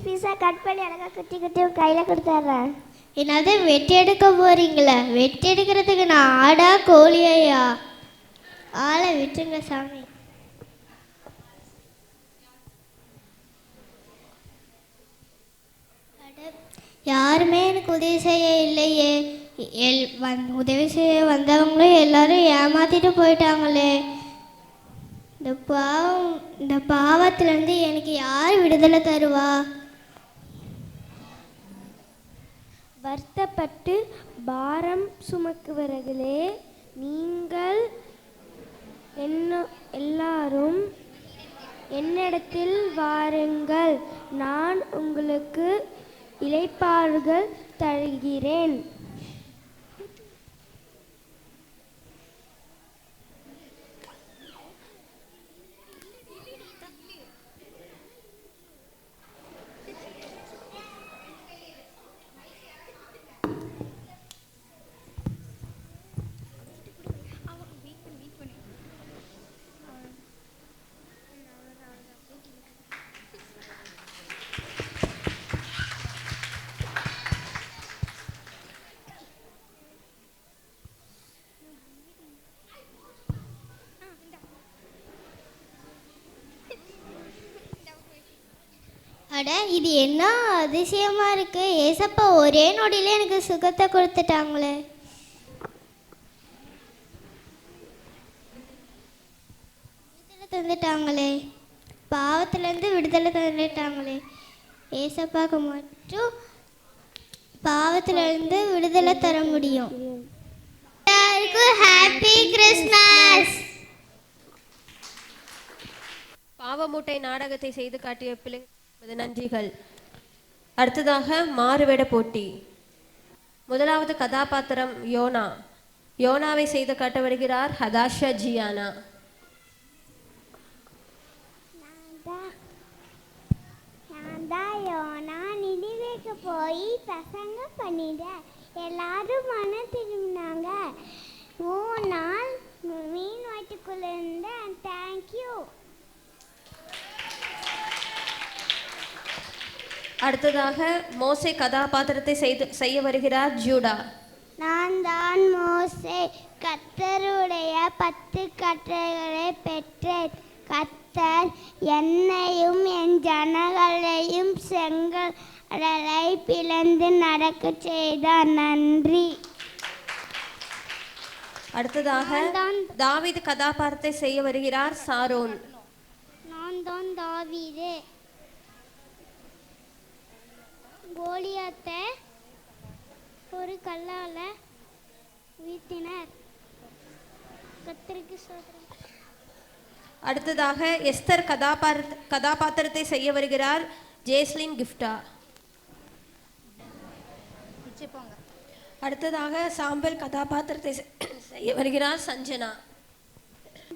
S10: பீஸாக கட் பண்ணி அழகாக குட்டி கையில் கொடுத்துட்றேன்.
S7: என்னது வெட்டி எடுக்க போகிறீங்களா? வெட்டி எடுக்கிறதுக்கு நான் ஆடா கோழியா? ஆளை விட்டுங்க சாமி. யாருமே எனக்கு உதவி செய்ய இல்லையே, உதவி செய்ய வந்தவங்களும் எல்லாரும் ஏமாத்திட்டு போயிட்டாங்களே. இந்த பாவத்திலேருந்து எனக்கு யார் விடுதலை தருவா?
S10: வருத்தப்பட்டு பாரம் சுமக்குவர்களே, நீங்கள் எல்லாரும் என்னிடத்தில் வாருங்கள், நான் உங்களுக்கு இளைப்பாறுதல் தருகிறேன்.
S7: அட இது என்ன அதிசயமா இருக்கு, ஏசப்பா ஒரே நொடியில எனக்கு சுகத்தை கொடுத்துட்டாங்களே. தந்துட்டாங்களே, பாவத்திலேருந்து விடுதலை தந்துட்டாங்களே. ஏசப்பாவுக்கு மட்டும் பாவத்திலிருந்து விடுதலை தர முடியும். Happy Christmas.
S4: பாவமூட்டை நாடகத்தை செய்து காட்டிய பிள்ளைகளுக்கு நன்றிகள். அடுத்ததாக மாறுவேட போட்டி. முதலாவது கதாபாத்திரம் யோனா. யோனாவை செய்து காட்ட வருகிறார் ஹதாஷா ஜியானா.
S10: தான் யோனா நினைவேக்கு போய் பிரசங்க பண்ணிட எல்லாரும் மனம் திரும்பினாங்க. 3 நாள் மீன் வயிற்றுக்குள்ள இருந்து. தேங்க்யூ.
S4: அடுத்ததாக மோசே கதாபாத்திரத்தை செய்ய வருகிறார் ஜூடா.
S10: நான் தான் மோசே, கர்த்தருடைய 10 கட்டளைகளை பெற்றேன். கர்த்தர் என்னையும் என் ஜனங்களையும் செங்கடலை பிளந்து நடக்க செய்தார். நன்றி.
S4: அடுத்ததாக தாவீது கதாபாத்திரத்தை செய்ய வருகிறார் சாரோன்.
S10: நான் தான் தாவீது, கோலியாத்தை ஒரு கல்லால வீழ்த்தினார். கர்த்தருக்கு ஸ்தோத்திரம்.
S4: அடுத்ததாக எஸ்தர் கதாபாத்திரத்தை செய்ய வருகிறார் ஜேஸ்லின் கிஃப்டா. அடுத்ததாக சாம்பல் கதாபாத்திரத்தை செய்ய வருகிறார் சஞ்சனா.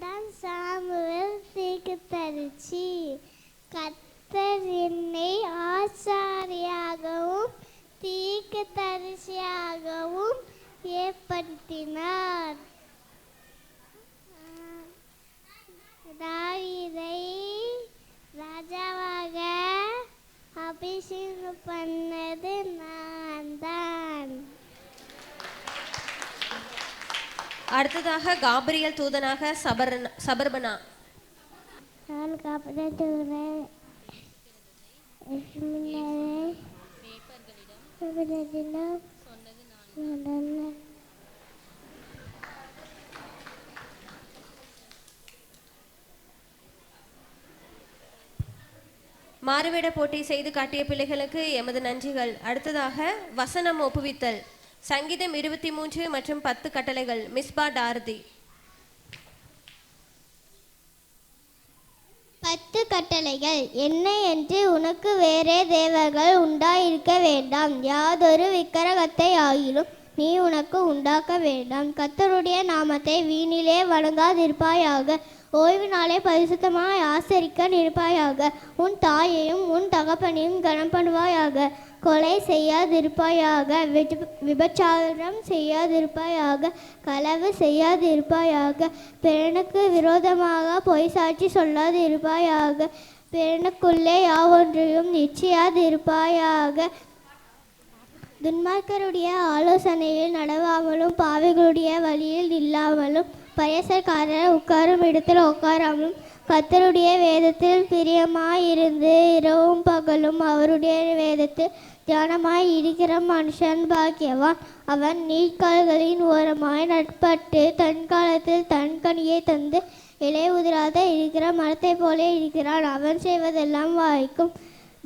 S10: தான் சாமுவேல் தீர்க்கதரிசி. கர்த்தர் என்னை ஆசாரியாகவும் தீர்க்கதரிசியாகவும் ஏற்படுத்தினார். தாவீதை ராஜாவாக அபிஷேகம் பண்ணது நான் தான்.
S4: அடுத்ததாக காபிரியல் தூதனாக சபர்பனா.
S10: நான் காப்பதூரன்
S4: மாறுவேட போட்டி செய்து காட்டிய பிள்ளைகளுக்கு எமது நன்றிகள். அடுத்ததாக வசனம் ஒப்புவித்தல் சங்கீதம் 23 மற்றும் 10 கட்டளைகள். மிஸ்பா டார்தி.
S7: 10 கட்டளைகள். என்ன என்று உனக்கு வேறே தேவர்கள் உண்டாயிருக்க வேண்டாம். யாதொரு விக்கிரகத்தை ஆகிலும் நீ உனக்கு உண்டாக்க வேண்டாம். கர்த்தருடைய நாமத்தை வீணிலே வணங்காதிருப்பாயாக. ஓய்வு நாளை பரிசுத்தமாய் ஆசரிக்க நிற்பாயாக. உன் தாயையும் உன் தகப்பனையும் கனம் பண்ணுவாயாக. கொலை செய்யாதிருப்பாயாக. விபச்சாரம் செய்யாதிருப்பாயாக. களவு செய்யாதிருப்பாயாக. பிறனுக்கு விரோதமாக பொய் சாட்சி சொல்லாதிருப்பாயாக. பிறனுக்குள்ளே யாவொன்றையும் நிச்சயாதிருப்பாயாக. துன்மார்க்கருடைய ஆலோசனையில் நடவாமலும் பாவிகளுடைய வழியில் இல்லாமலும் பயசக்காரர் உட்காரும் இடத்தில் உட்காராமலும் கர்த்தருடைய வேதத்தில் பிரியமாயிருந்து இரவும் பகலும் அவருடைய வேதத்தில் தியானமாய் இருக்கிற மனுஷன் பாக்கியவான். அவன் நீர்க்கால்களின் ஓரமாய் நட்பட்டு தன் காலத்தில் தன் கனியை தந்து இலை உதிராத இருக்கிற மரத்தை போல இருக்கிறான். அவன் செய்வதெல்லாம் வாய்க்கும்.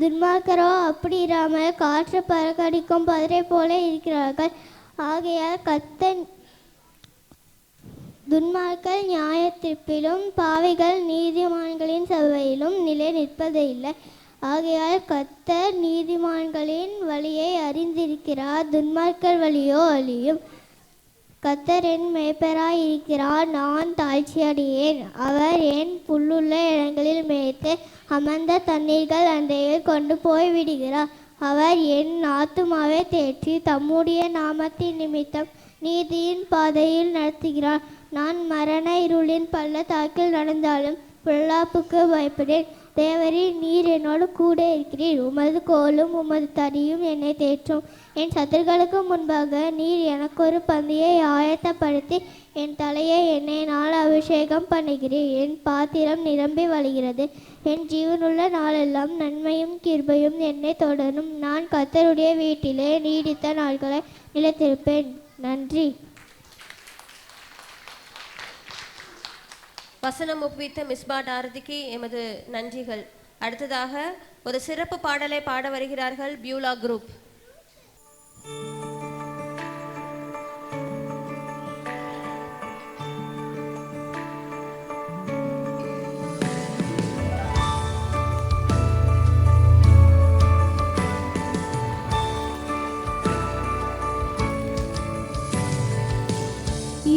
S7: துன்மார்க்கரோ அப்படி இராமல் காற்று பறக்கடிக்கும் பதரை போல இருக்கிறார்கள். ஆகையால் கர்த்தர் துன்மார்க்கர் நியாயத்தீர்ப்பிலும் பாவிகள் நீதிமான்களின் சபையிலும் நிலை நிற்பதில்லை. ஆகையால் கர்த்தர் நீதிமான்களின் வழியை அறிந்திருக்கிறார், துன்மார்க்கர் வழியோ அழியும். கர்த்தர் என் மேய்ப்பராய் இருக்கிறார், நான் தாழ்ச்சியடையேன். அவர் என் புல்லுள்ள இடங்களில் மேய்த்து அமர்ந்த தண்ணீர்கள் அண்டையில் கொண்டு போய் விடுகிறார். அவர் என் ஆத்துமாவை தேற்றி தம்முடைய நாமத்தின் நிமித்தம் நீதியின் பாதையில் நடத்துகிறார். நான் மரண இருளின் பள்ளத்தாக்கில் நடந்தாலும் பொல்லாப்புக்கு பயப்படேன். தேவரே, நீர் என்னோடு கூட இருக்கிறீர். உமது கோலும் உமது தடியும் என்னை தேற்றும். என் சத்துருக்களுக்கு முன்பாக நீர் எனக்கு ஒரு பந்தியை ஆயத்தப்படுத்தி என் தலையை எண்ணெயினால் அபிஷேகம் பண்ணுகிறீர். என் பாத்திரம் நிரம்பி வழிகிறது. என் ஜீவனுள்ள நாளெல்லாம் நன்மையும் கிருபையும் என்னை தொடரும். நான் கர்த்தருடைய வீட்டிலே நீடித்த நாட்களை நிலைத்திருப்பேன். நன்றி.
S4: வசனம் ஒப்புவித்த மிஸ்பா டாரதிக்கு எமது நன்றிகள். அடுத்ததாக ஒரு சிறப்பு பாடலை பாட வருகிறார்கள் பியூலா குரூப்.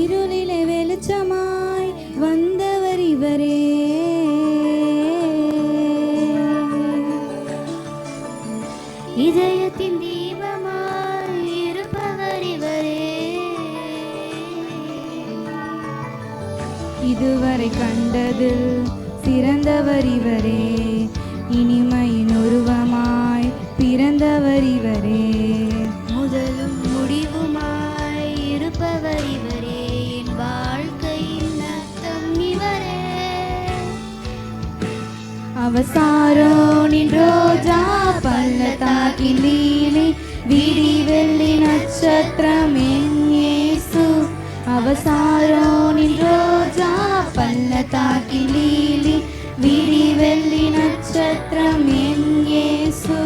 S11: இருளிலே வெளிச்சமாய் வந்தவர் இவரே, இதுவரை கண்டதில் சிறந்தவர் இவரே, இனிமையின் உருவமாய் பிறந்தவர் இவரே.
S6: முதலும் முடிவுமாய் இருப்பவர் இவரே, என் வாழ்க்கையின் அர்த்தம் இவரே.
S11: அவசாரோனின் ரோஜா பள்ளத்தாக்கின் லீலி, விடி வெள்ளி நட்சத்திரம் என் இயேசு. அவசாரோனின் ரோஜா பள்ளத்தாக்கின் லீலி, விடி வெள்ளி நட்சத்திரம் என் இயேசு.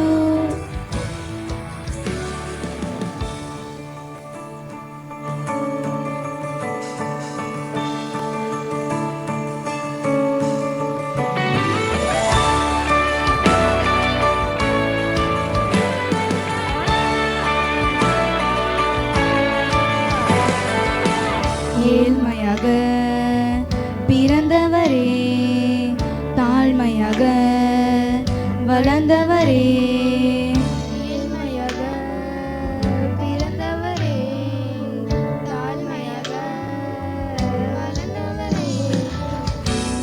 S11: ஏழ்மையாக பிறந்தவரே, தாழ்மையாக வளர்ந்தவரே.
S10: ஏழ்மையாக பிறந்தவரே, தாழ்மையாக வளர்ந்தவரே.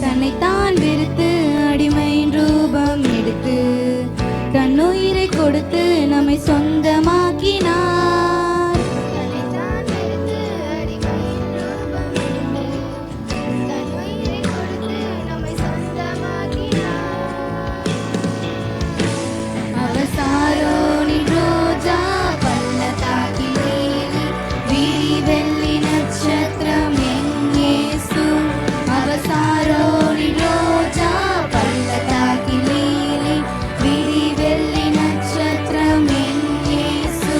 S11: தன்னைத்தான் வெறுத்து அடிமையின் ரூபம் எடுத்து, தன்னுயிரை கொடுத்து நம்மை சொந்தமாக்கினார்.
S10: தன்னைத்தான் வெறுத்து அடிமையின் ரூபம் எடுத்து, தன் உயிரை கொடுத்து நம்மை சொந்தமாக்கினார்.
S11: அவசாரோனின் ரோஜா பள்ளத்தாக்கின் லீலி, விடி வெள்ளி நட்சத்திரம் என் இயேசு. அவசாரோனின் ரோஜா பள்ளத்தாக்கின் லீலி, விடி வெள்ளி நட்சத்திரம் என் இயேசு.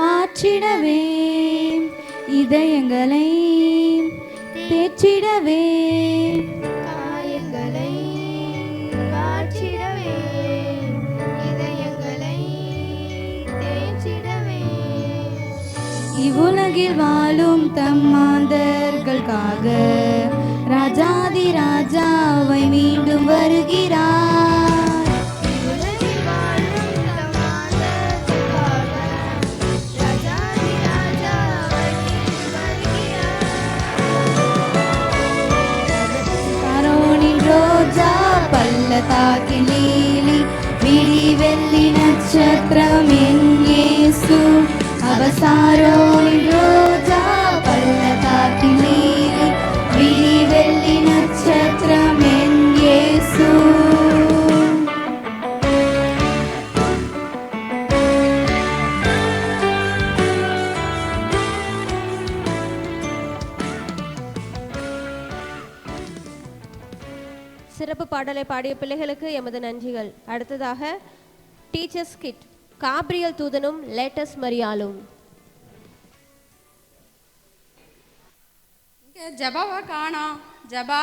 S11: ஆற்றிடவே இதயங்களை தேற்றிடவே,
S10: காயங்களை மாற்றிடவே, இதயங்களை தேற்றிடவே.
S11: இவ்வுலகில் வாழும் தம்மாந்தர்களுக்காக ராஜாதி ராஜாவை மீண்டும் வருகிறார்.
S10: உலகில் வாழும் தம் மாந்தருக்காக ராஜாதி ராஜாவை வருகிறார்.
S11: சாரோனின் ரோஜா பள்ளத்தாக்கின் லீலி, விடி வெள்ளி நட்சத்திரம் என் இயேசு. அவசாரோனின் ரோஜா பள்ளத்தாக்கின் லீலி, விடி வெள்ளி நட்சத்திரம் என் இயேசு.
S4: சிறப்பு பாடலை பாடிய பிள்ளைகளுக்கு எமது நன்றிகள். அடுத்ததாக டீச்சர்ஸ் கிட், காப்ரியல் தூதனும் லேட்டஸ்ட் மரியாளும்.
S12: ஜபாவா காணோம். ஜபா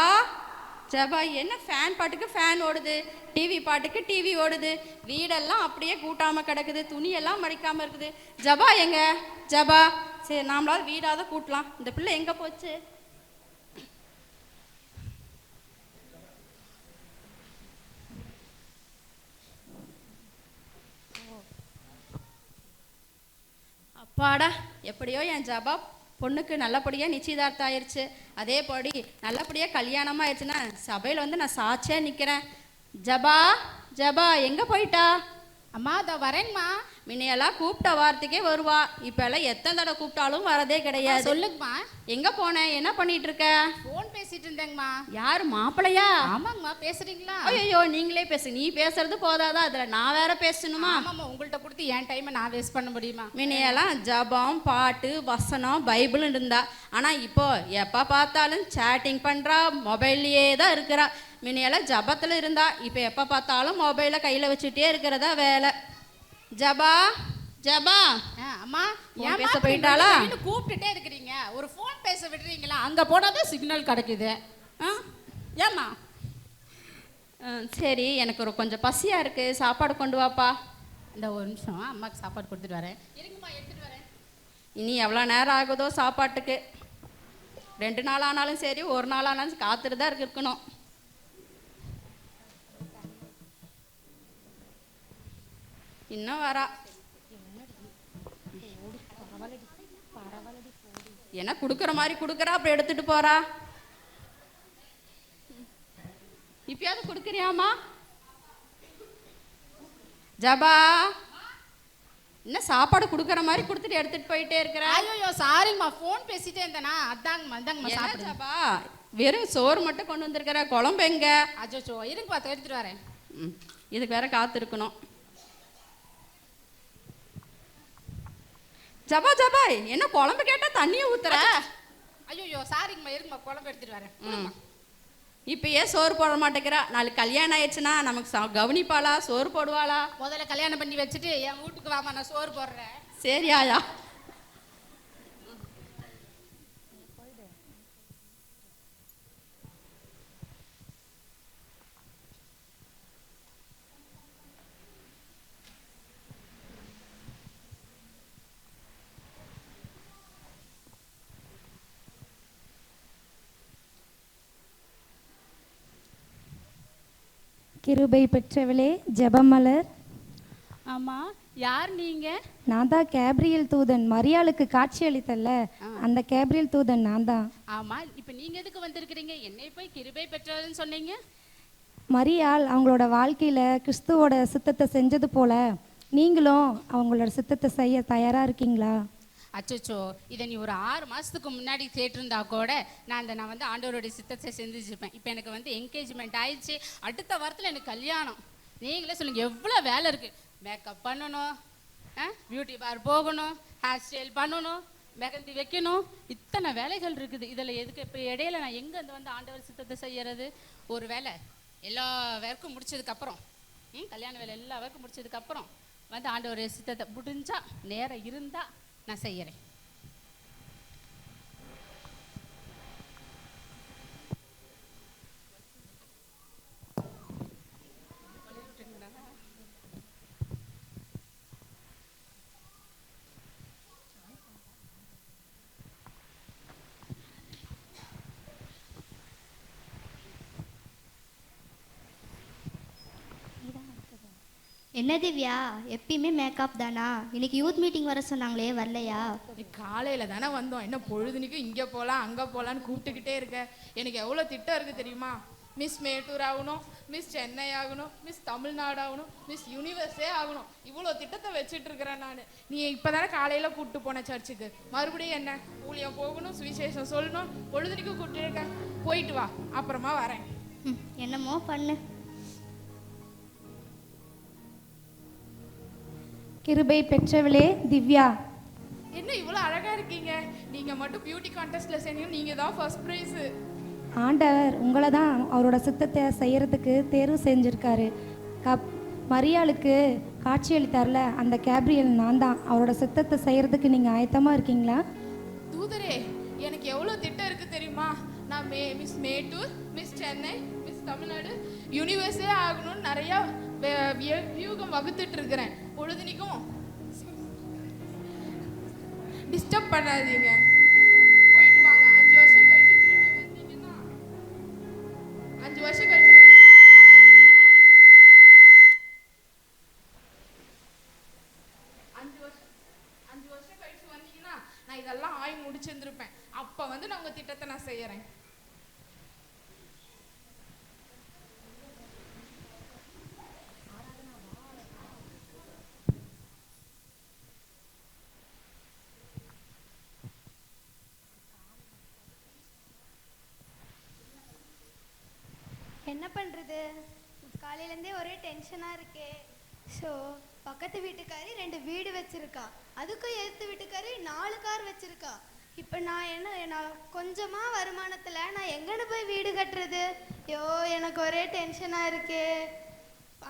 S12: ஜபா, என்ன ஃபேன் பாட்டுக்கு ஃபேன் ஓடுது, டிவி பாட்டுக்கு டிவி ஓடுது, வீடெல்லாம் அப்படியே கூட்டாமல் கிடக்குது, துணியெல்லாம் மடிக்காமல் இருக்குது. ஜபா எங்க? ஜபா, சரி நாமளாவது வீடாத கூட்டலாம். இந்த பிள்ளை எங்கே போச்சு? அப்பாடா, எப்படியோ என் ஜபா பொண்ணுக்கு நல்லபடியாக நிச்சயதார்த்தம் ஆயிடுச்சு. அதேபடி நல்லபடியாக கல்யாணமாக ஆயிடுச்சுன்னா சபையில் வந்து நான் சாட்சியாக நிற்கிறேன். ஜபா ஜபா எங்கே போயிட்டா? அம்மா அதை வரேங்கம்மா. முன்னையெல்லாம் கூப்பிட்ட வார்த்தைக்கே வருவா, இப்பெல்லாம் எத்தனை தடவை கூப்பிட்டாலும் வரதே கிடையாது.
S13: சொல்லுங்கம்மா.
S12: எங்கே போனேன்? என்ன பண்ணிட்டு இருக்க?
S13: ஃபோன் பேசிட்டு இருந்தேங்கம்மா.
S12: யார், மாப்பிள்ளையா?
S13: ஆமாங்கம்மா. பேசுறீங்களா?
S12: ஐயோ, நீங்களே பேசு. நீ பேசுறது போதாதான், அதில் நான் வேற பேசணுமா?
S13: ஆமாம்மா, உங்கள்கிட்ட கொடுத்து என் டைமை நான் வேஸ்ட் பண்ண முடியுமா?
S12: முன்னையெல்லாம் ஜபம், பாட்டு, வசனம், பைபிள்னு இருந்தா. ஆனால் இப்போ எப்போ பார்த்தாலும் சேட்டிங் பண்ணுறா, மொபைல்லையே தான் இருக்கிறா. முன்னையெல்லாம் ஜபத்தில் இருந்தா இப்போ எப்போ பார்த்தாலும் மொபைலை கையில் வச்சுட்டே இருக்கிறதா வேலை. ஜபா ஜபா
S13: அம்மா
S12: ஏன் பேச போயிட்டாளா?
S13: கூப்பிட்டுட்டே இருக்கிறீங்க, ஒரு ஃபோன் பேச விடுறீங்களா? அங்கே போனால் சிக்னல் கிடைக்குது. ஏம்மா?
S12: சரி, எனக்கு ஒரு கொஞ்சம் பசியாக இருக்குது, சாப்பாடு கொண்டு வாப்பா.
S13: இந்த ஒரு நிமிஷம் அம்மாவுக்கு சாப்பாடு கொடுத்துட்டு வரேன். இருங்கம்மா, எடுத்துகிட்டு வரேன்.
S12: இனி எவ்வளோ நேரம் ஆகுதோ சாப்பாட்டுக்கு? 2 நாள் ஆனாலும் சரி, ஒரு நாள் ஆனாலும் காத்துட்டு தான் இருக்கணும். இன்னும் வரா. என்ன கொடுக்குற மாதிரி கொடுக்குறா, அப்புறம் எடுத்துட்டு போறா. இப்பயாவது கொடுக்குறியாமா? ஜபா, என்ன சாப்பாடு கொடுக்குற மாதிரி கொடுத்துட்டு எடுத்துட்டு போயிட்டே இருக்கிற?
S13: ஐயோ சாரிங்கம்மா, ஃபோன் பேசிட்டே இருந்தேனா, அதாங்கம்மா இந்தாங்கம்மா சாப்பிடுங்க.
S12: ஜபா, வெறும் சோறு மட்டும் கொண்டு வந்திருக்கிற, குழம்பு எங்க?
S13: அச்சோ இருங்க பார்த்து எடுத்துட்டு வரேன்.
S12: இதுக்கு வேற காத்திருக்கணும். ஜபா ஜபா, என்ன குழம்பு கேட்டா தண்ணியை ஊத்துற?
S13: ஐயோ சாரிங்கம்மா, இருங்கம்மா குழம்பு எடுத்துட்டு வரேன்.
S12: இப்போ ஏன் சோறு போட மாட்டேங்கிறா? நாளைக்கு கல்யாணம் ஆயிடுச்சுன்னா நமக்கு கவனிப்பாளா? சோறு போடுவாளா?
S13: முதல்ல கல்யாணம் பண்ணி வச்சுட்டு என் வீட்டுக்கு வாமா, நான் சோறு போடுறேன்.
S12: சரி ஆயா.
S14: கிருபை பெற்றவளே ஜெபமலர்.
S13: ஆமாம், யார் நீங்க?
S14: நான் தான் கேப்ரியல் தூதன், மரியாளுக்கு காட்சி அளித்தல்ல, அந்த கேப்ரியல் தூதன் நான் தான்.
S13: ஆமாம், இப்போ நீங்க எதுக்கு வந்திருக்கிறீங்க? என்னை போய் கிருபை பெற்றவள்னு சொன்னீங்க.
S14: மரியாள் அவங்களோட வாழ்க்கையில் கிறிஸ்துவோட சித்தத்தை செஞ்சது போல நீங்களும் அவங்களோட சித்தத்தை செய்ய தயாராக இருக்கீங்களா?
S13: அச்சோ, இதை நீ ஒரு 6 மாதத்துக்கு முன்னாடி கேட்டிருந்தா கூட நான் வந்து ஆண்டவருடைய சித்தத்தை செஞ்சுருப்பேன். இப்போ எனக்கு வந்து என்கேஜ்மெண்ட் ஆயிடுச்சு, அடுத்த வாரத்தில் எனக்கு கல்யாணம். நீங்களே சொல்லுங்கள், எவ்வளோ வேலை இருக்குது. மேக்கப் பண்ணணும், பியூட்டி பார் போகணும், ஹேர் ஸ்டைல் பண்ணணும், மெகந்தி வைக்கணும், இத்தனை வேலைகள் இருக்குது. இதில் எதுக்கு இப்போ இடையில நான் எங்கே வந்து ஆண்டவர் சித்தத்தை செய்யறது? ஒரு வேலை எல்லா வேலைக்கும் முடிச்சதுக்கப்புறம், கல்யாண வேலை எல்லா வேலைக்கும் முடிச்சதுக்கப்புறம் வந்து ஆண்டவர் சித்தத்தை முடிஞ்சா நேரம் இருந்தால் நான் செய்யறேன்.
S7: என்ன திவ்யா, எப்பயுமே மேக்கப் தானா? இன்னைக்கு யூத் மீட்டிங் வர சொன்னாங்களே, வரலையா?
S15: காலையில் தானே வந்தோம், என்ன பொழுதுனிக்கும் இங்கே போகலாம் அங்கே போகலான்னு கூப்பிட்டுக்கிட்டே இருக்க. எனக்கு எவ்வளோ திட்டம் இருக்குது தெரியுமா? மிஸ் மேட்டூர் ஆகணும், மிஸ் சென்னை ஆகணும், மிஸ் தமிழ்நாடு ஆகணும், மிஸ் யூனிவர்ஸே ஆகணும். இவ்வளோ திட்டத்தை வச்சுட்டு இருக்கிறேன் நான். நீ இப்போ தானே காலையில் கூப்பிட்டு போன சர்ச்சுக்கு, மறுபடியும் என்ன ஊழியம் போகணும், சுவிசேஷம் சொல்லணும், பொழுதுனிக்கும் கூப்பிட்டு இருக்கேன். போயிட்டு வா, அப்புறமா வரேன்.
S7: என்னமோ பண்ணு.
S14: கிருபை பெற்றவளே திவ்யா.
S15: என்ன இவ்வளோ அழகாக இருக்கீங்க? நீங்கள் மட்டும் பியூட்டி கான்டெஸ்ட்டில் செஞ்சீங்க, நீங்கள் தான் ஃபர்ஸ்ட் ப்ரைஸு.
S14: ஆண்டவர் உங்களை தான் அவரோட சித்தத்தை செய்யறதுக்கு தேர்வு செஞ்சுருக்காரு. மரியாளுக்கு காட்சி அளித்தார்ல, அந்த கேப்ரியல் நான் தான். அவரோட சித்தத்தை செய்யறதுக்கு நீங்கள் ஆயத்தமாக இருக்கீங்களா?
S15: தூதரே, எனக்கு எவ்வளோ திட்டம் இருக்குது தெரியுமா? நான் miss Mettur, miss Chennai, miss Tamil Nadu, யூனிவர்ஸே ஆகணும்னு நிறையா வியூகம் வகுத்துட்டு இருக்கிறேன். பொழுதுனிக்கும் டிஸ்டர்ப் பண்ணாதீங்க, போயிட்டு வாங்க. 5 வருஷம் கழிச்சு திரும்பி வந்தீங்கன்னா 5 வருஷம் கழிச்சு 5 வருஷம் கழிச்சு வந்தீங்கன்னா நான் இதெல்லாம் ஆய் முடிச்சிருந்திருப்பேன். அப்போ வந்து நான் உங்கள் திட்டத்தை நான் செய்யறேன்.
S10: என்ன பண்ணுறது, காலையிலேருந்தே ஒரே டென்ஷனாக இருக்கே. ஸோ பக்கத்து வீட்டுக்காரி 2 வீடு வச்சுருக்கா, அதுக்கும் எதிர்த்து வீட்டுக்காரி 4 கார் வச்சுருக்கா. இப்போ நான் கொஞ்சமாக வருமானத்தில் நான் எங்கன்னு போய் வீடு கட்டுறது? ஐயோ எனக்கு ஒரே டென்ஷனாக இருக்கே.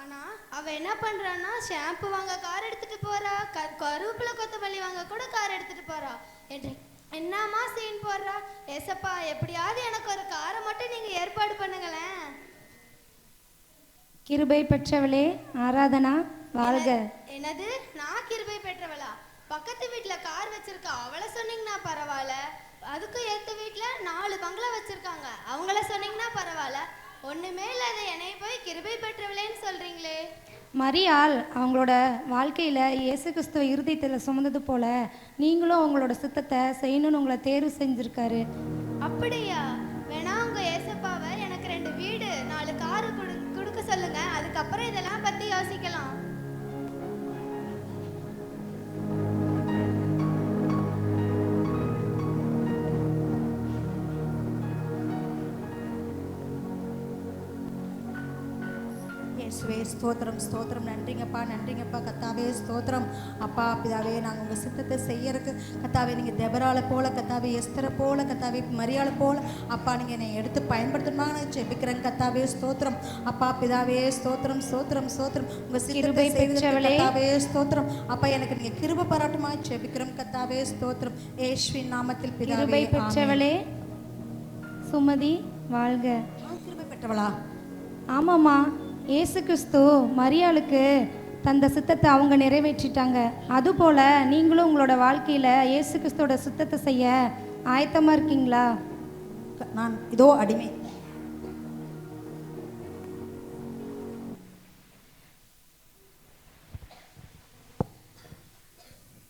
S10: ஆனால் அவள் என்ன பண்ணுறான்னா ஷாம்பு வாங்க கார் எடுத்துகிட்டு போகிறா, கருவேப்பிலை கொத்தமல்லி வாங்க கூட கார் எடுத்துகிட்டு போகிறா. என்னம்மா சீன் போடுறா? ஏசப்பா எப்படியாவது எனக்கு ஒரு காரை மட்டும் நீங்கள் ஏற்பாடு பண்ணுங்களேன்.
S14: கிருபை பெற்றவளே ஆராதனா வாழ்க.
S10: என்னது? நான் கிருபை பெற்றவளா? பக்கத்து வீட்டில் கார் வச்சிருக்கா, அவளை சொன்னீங்கன்னா பரவாயில்ல. அதுக்கும் ஏற்ற வீட்டில் 4 பங்களா வச்சிருக்காங்க, அவங்கள சொன்னீங்கன்னா பரவாயில்ல. ஒண்ணுமே இல்லாத என்னை போய் கிருபை பெற்றவளேன்னு சொல்றீங்களே.
S14: மரியாள் அவங்களோட வாழ்க்கையில் இயேசு கிறிஸ்துவ இருதயத்தில் சுமந்தது போல நீங்களும் அவங்களோட சித்தத்தை செய்யணும்னு உங்களை தேர்வு செஞ்சுருக்காரு.
S10: அப்படியா? வேணா உங்க ஏசப்பாவை எனக்கு 2 வீடு 4 காரு கொடுக்க சொல்லுங்க, அதுக்கப்புறம் இதெல்லாம் பத்தி யோசிக்கலாம்.
S16: இயேசுவே ஸ்தோத்திரம் ஸ்தோத்திரம். நன்றிங்கப்பா நன்றிங்கப்பா கத்தாவே ஸ்தோத்திரம். அப்பா பிதாவே நாங்கள் உங்கள் சித்தத்தை செய்யறதுக்கு கத்தாவே நீங்கள் தெபராலை போல கத்தாவே எஸ்தரை போல கத்தாவே மரியாதை போல அப்பா நீங்கள் என்னை எடுத்து பயன்படுத்தணுமா நான் ஜெபிக்கிறேன் கத்தாவே ஸ்தோத்திரம். அப்பா பிதாவே ஸ்தோத்திரம் ஸ்தோத்திரம் ஸ்தோத்திரம். உங்கள் சித்தத்தை செய்யறதுக்கு கத்தாவே ஸ்தோத்திரம். அப்பா எனக்கு நீங்கள் கிருபை பாராட்டுமா ஜெபிக்கிறோம் கத்தாவே ஸ்தோத்திரம். இயேசுவின் நாமத்தில் பிதாவே
S14: பெற்றவளே சுமதி வாழ்க.
S16: கிருபை பெற்றவளா?
S14: ஆமாம்மா, இயேசு கிறிஸ்து மரியாளுக்கு தந்த சித்தத்தை அவங்க நிறைவேற்றிட்டாங்க. அதுபோல் நீங்களும் உங்களோட வாழ்க்கையில் இயேசு கிறிஸ்துவோட சித்தத்தை செய்ய ஆயத்தமாக இருக்கீங்களா?
S16: நான் இதோ அடிமை.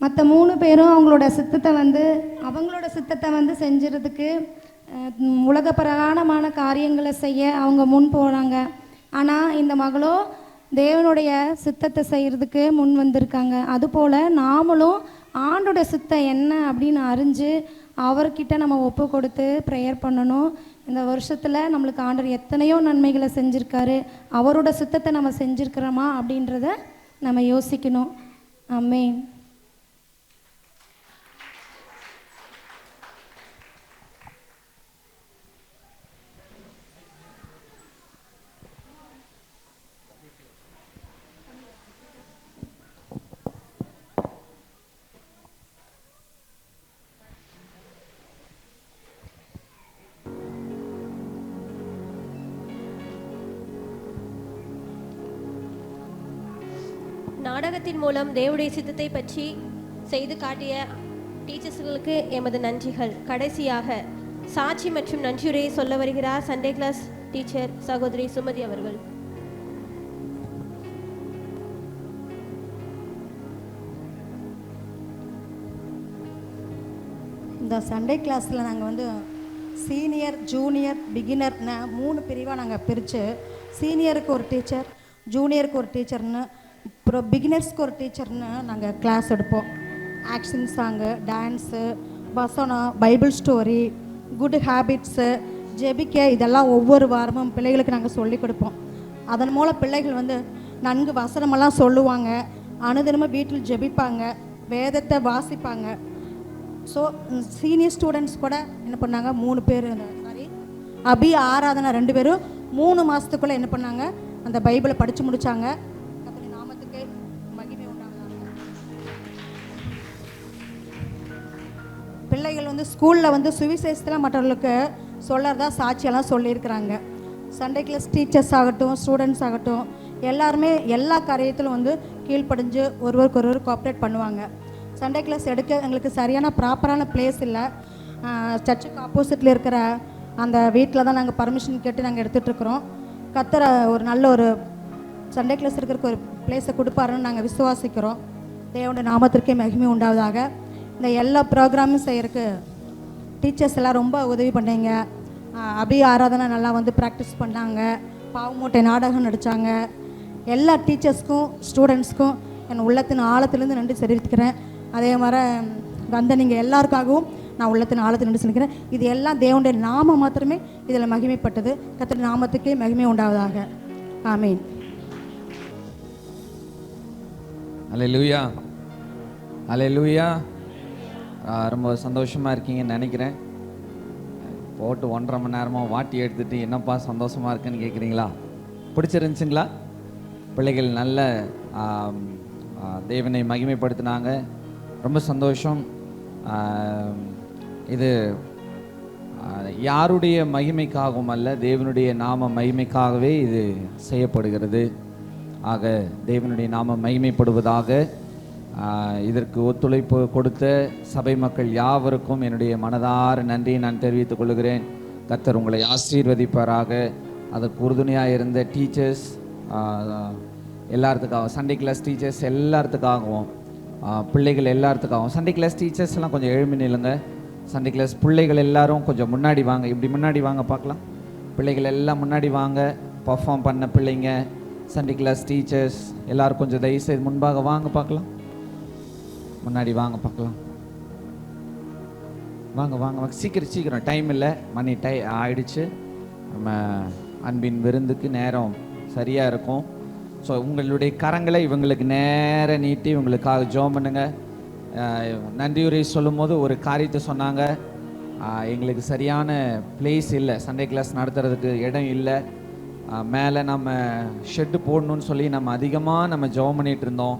S14: மற்ற 3 பேரும் அவங்களோட சித்தத்தை வந்து செஞ்சுறதுக்கு உலக பிரகாரமான காரியங்களை செய்ய அவங்க முன் போகிறாங்க. ஆனால் இந்த மகளோ தேவனுடைய சித்தத்தை செய்கிறதுக்கு முன் வந்திருக்காங்க. அதுபோல் நாமளும் ஆண்டோட சித்தம் என்ன அப்படின்னு அறிஞ்சு அவர்கிட்ட நம்ம ஒப்பு கொடுத்து ப்ரேயர் பண்ணணும். இந்த வருஷத்தில் நம்மளுக்கு ஆண்டவர் எத்தனையோ நன்மைகளை செஞ்சுருக்காரு, அவரோட சித்தத்தை நம்ம செஞ்சுருக்கிறோமா அப்படின்றத நம்ம யோசிக்கணும். ஆமென்.
S4: நாடகத்தின் மூலம் தேவனுடைய சித்தத்தை பற்றி செய்து காட்டிய டீச்சர்ஸ்களுக்கு எமது நன்றிகள். கடைசியாக சாட்சி மற்றும் நன்றியுரையை சொல்ல வருகிறார் சண்டே கிளாஸ் டீச்சர் சகோதரி சுமதி அவர்கள்.
S16: இந்த சண்டே கிளாஸில் நாங்கள் வந்து சீனியர் ஜூனியர் பிகினர்னு 3 பிரிவாக நாங்கள் பிரித்து சீனியருக்கு ஒரு டீச்சர், ஜூனியருக்கு ஒரு டீச்சர்னு அப்புறம் பிகினர்ஸ்க்கு ஒரு டீச்சர்னு நாங்கள் கிளாஸ் எடுப்போம். ஆக்ஷன் சாங்கு, டான்ஸு, வசனம், பைபிள் ஸ்டோரி, குட் ஹேபிட்ஸு, ஜெபிக்க இதெல்லாம் ஒவ்வொரு வாரமும் பிள்ளைகளுக்கு நாங்கள் சொல்லிக் கொடுப்போம். அதன் மூலம் பிள்ளைகள் வந்து நன்கு வசனமெல்லாம் சொல்லுவாங்க, அனுதினமும் வீட்டில் ஜெபிப்பாங்க, வேதத்தை வாசிப்பாங்க. ஸோ சீனியர் ஸ்டூடெண்ட்ஸ் கூட என்ன பண்ணாங்க 3 பேர் அபி ஆராதனா 2 பேரும் 3 மாதத்துக்குள்ளே என்ன பண்ணாங்க அந்த பைபிளை படித்து முடித்தாங்க. நாமத்துக்கு மகிமை உண்டாங்க. பிள்ளைகள் வந்து ஸ்கூலில் வந்து சுவிசேஷத்தில் மற்றவர்களுக்கு சொல்லறதா சாட்சியெல்லாம் சொல்லியிருக்கிறாங்க. சண்டே கிளாஸ் டீச்சர்ஸ் ஆகட்டும், ஸ்டூடெண்ட்ஸ் ஆகட்டும், எல்லாருமே எல்லா காரியத்திலும் வந்து கீழ்ப்படிஞ்சு ஒருவருக்கு ஒருவர் கோஆப்ரேட் பண்ணுவாங்க. சண்டே கிளாஸ் எடுக்க எங்களுக்கு சரியான ப்ராப்பரான பிளேஸ் இல்லை. சர்ச்சுக்கு ஆப்போசிட்டில் இருக்கிற அந்த வீட்டில் தான் நாங்கள் பர்மிஷன் கேட்டு நாங்கள் எடுத்துகிட்ருக்குறோம். கர்த்தர் ஒரு நல்ல ஒரு சண்டே கிளாஸ் இருக்கிறதுக்கு ஒரு பிளேஸை கொடுப்பாருன்னு நாங்கள் விசுவாசிக்கிறோம். தேவனுடைய நாமத்திற்கே மகிமை உண்டாவதாக. இந்த எல்லா ப்ரோக்ராமும் செய்கிறதுக்கு டீச்சர்ஸ் எல்லாம் ரொம்ப உதவி பண்ணீங்க. அபி ஆராதனை நல்லா வந்து ப்ராக்டிஸ் பண்ணாங்க, பாவமூட்டை நாடகம் நடித்தாங்க. எல்லா டீச்சர்ஸ்க்கும் ஸ்டூடெண்ட்ஸ்க்கும் என் உள்ளத்தின் ஆழத்துலேருந்து நன்றி தெரிவித்துக்கிறேன். அதே மாதிரி வந்த நீங்கள் எல்லாருக்காகவும் நான் உள்ளத்தின் ஆழத்தில் நன்றி சொல்லிக்கிறேன். இது எல்லாம் தேவனுடைய நாமம் மாத்திரமே இதில் மகிமைப்பட்டது. கர்த்தருடைய நாமத்துக்கே மகிமை உண்டாவதாக. ஆமீன்.
S1: அல்லேலூயா, அல்லேலூயா, ரொம்ப சந்தோஷமாக இருக்கீங்கன்னு நினைக்கிறேன். போட்டு 1.5 மணி நேரமாக வாட்டி எடுத்துகிட்டு என்னப்பா சந்தோஷமாக இருக்குன்னு கேட்குறீங்களா? பிடிச்சிருந்துச்சுங்களா? பிள்ளைகள் நல்ல தேவனை மகிமைப்படுத்தினாங்க. ரொம்ப சந்தோஷம். இது யாருடைய மகிமைக்காகவும் அல்ல, தேவனுடைய நாம மகிமைக்காகவே இது செய்யப்படுகிறது. ஆக தேவனுடைய நாம மகிமைப்படுவதாக இதற்கு ஒத்துழைப்பு கொடுத்த சபை மக்கள் யாவருக்கும் என்னுடைய மனதார நன்றியை நான் தெரிவித்துக் கொள்கிறேன். கர்த்தர் உங்களை ஆசீர்வதிப்பாராக. அதற்கு உறுதுணையாக இருந்த டீச்சர்ஸ் எல்லாத்துக்காகவும், சண்டே கிளாஸ் டீச்சர்ஸ் எல்லாத்துக்காகவும், பிள்ளைகள் எல்லாத்துக்காகவும். சண்டே கிளாஸ் டீச்சர்ஸ் எல்லாம் கொஞ்சம் எழுமி நில்லுங்க. சண்டே கிளாஸ் பிள்ளைகள் எல்லாரும் கொஞ்சம் முன்னாடி வாங்க. இப்படி முன்னாடி வாங்க பார்க்கலாம். பிள்ளைகள் எல்லாம் முன்னாடி வாங்க. பர்ஃபார்ம் பண்ண பிள்ளைங்க, சண்டே கிளாஸ் டீச்சர்ஸ் எல்லோரும் கொஞ்சம் தயவுசெய்து முன்பாக வாங்க பார்க்கலாம். முன்னாடி வாங்க பார்க்கலாம். வாங்க வாங்க வாங்க, சீக்கிரம் சீக்கிரம், டைம் இல்லை, மணி ஆயிடுச்சு. நம்ம அன்பின் விருந்துக்கு நேரம் சரியாக இருக்கும். ஸோ உங்களுடைய கரங்களை இவங்களுக்கு நேர நீட்டி இவங்களுக்காக ஜெபம் பண்ணுங்க. நன்றியுரை சொல்லும் போது ஒரு காரியத்தை சொன்னாங்க, எங்களுக்கு சரியான பிளேஸ் இல்லை, சண்டே கிளாஸ் நடத்துறதுக்கு இடம் இல்லை, மேலே நம்ம ஷெட்டு போடணும்னு சொல்லி நம்ம அதிகமாக நம்ம ஜெபம் பண்ணிகிட்டு இருந்தோம்,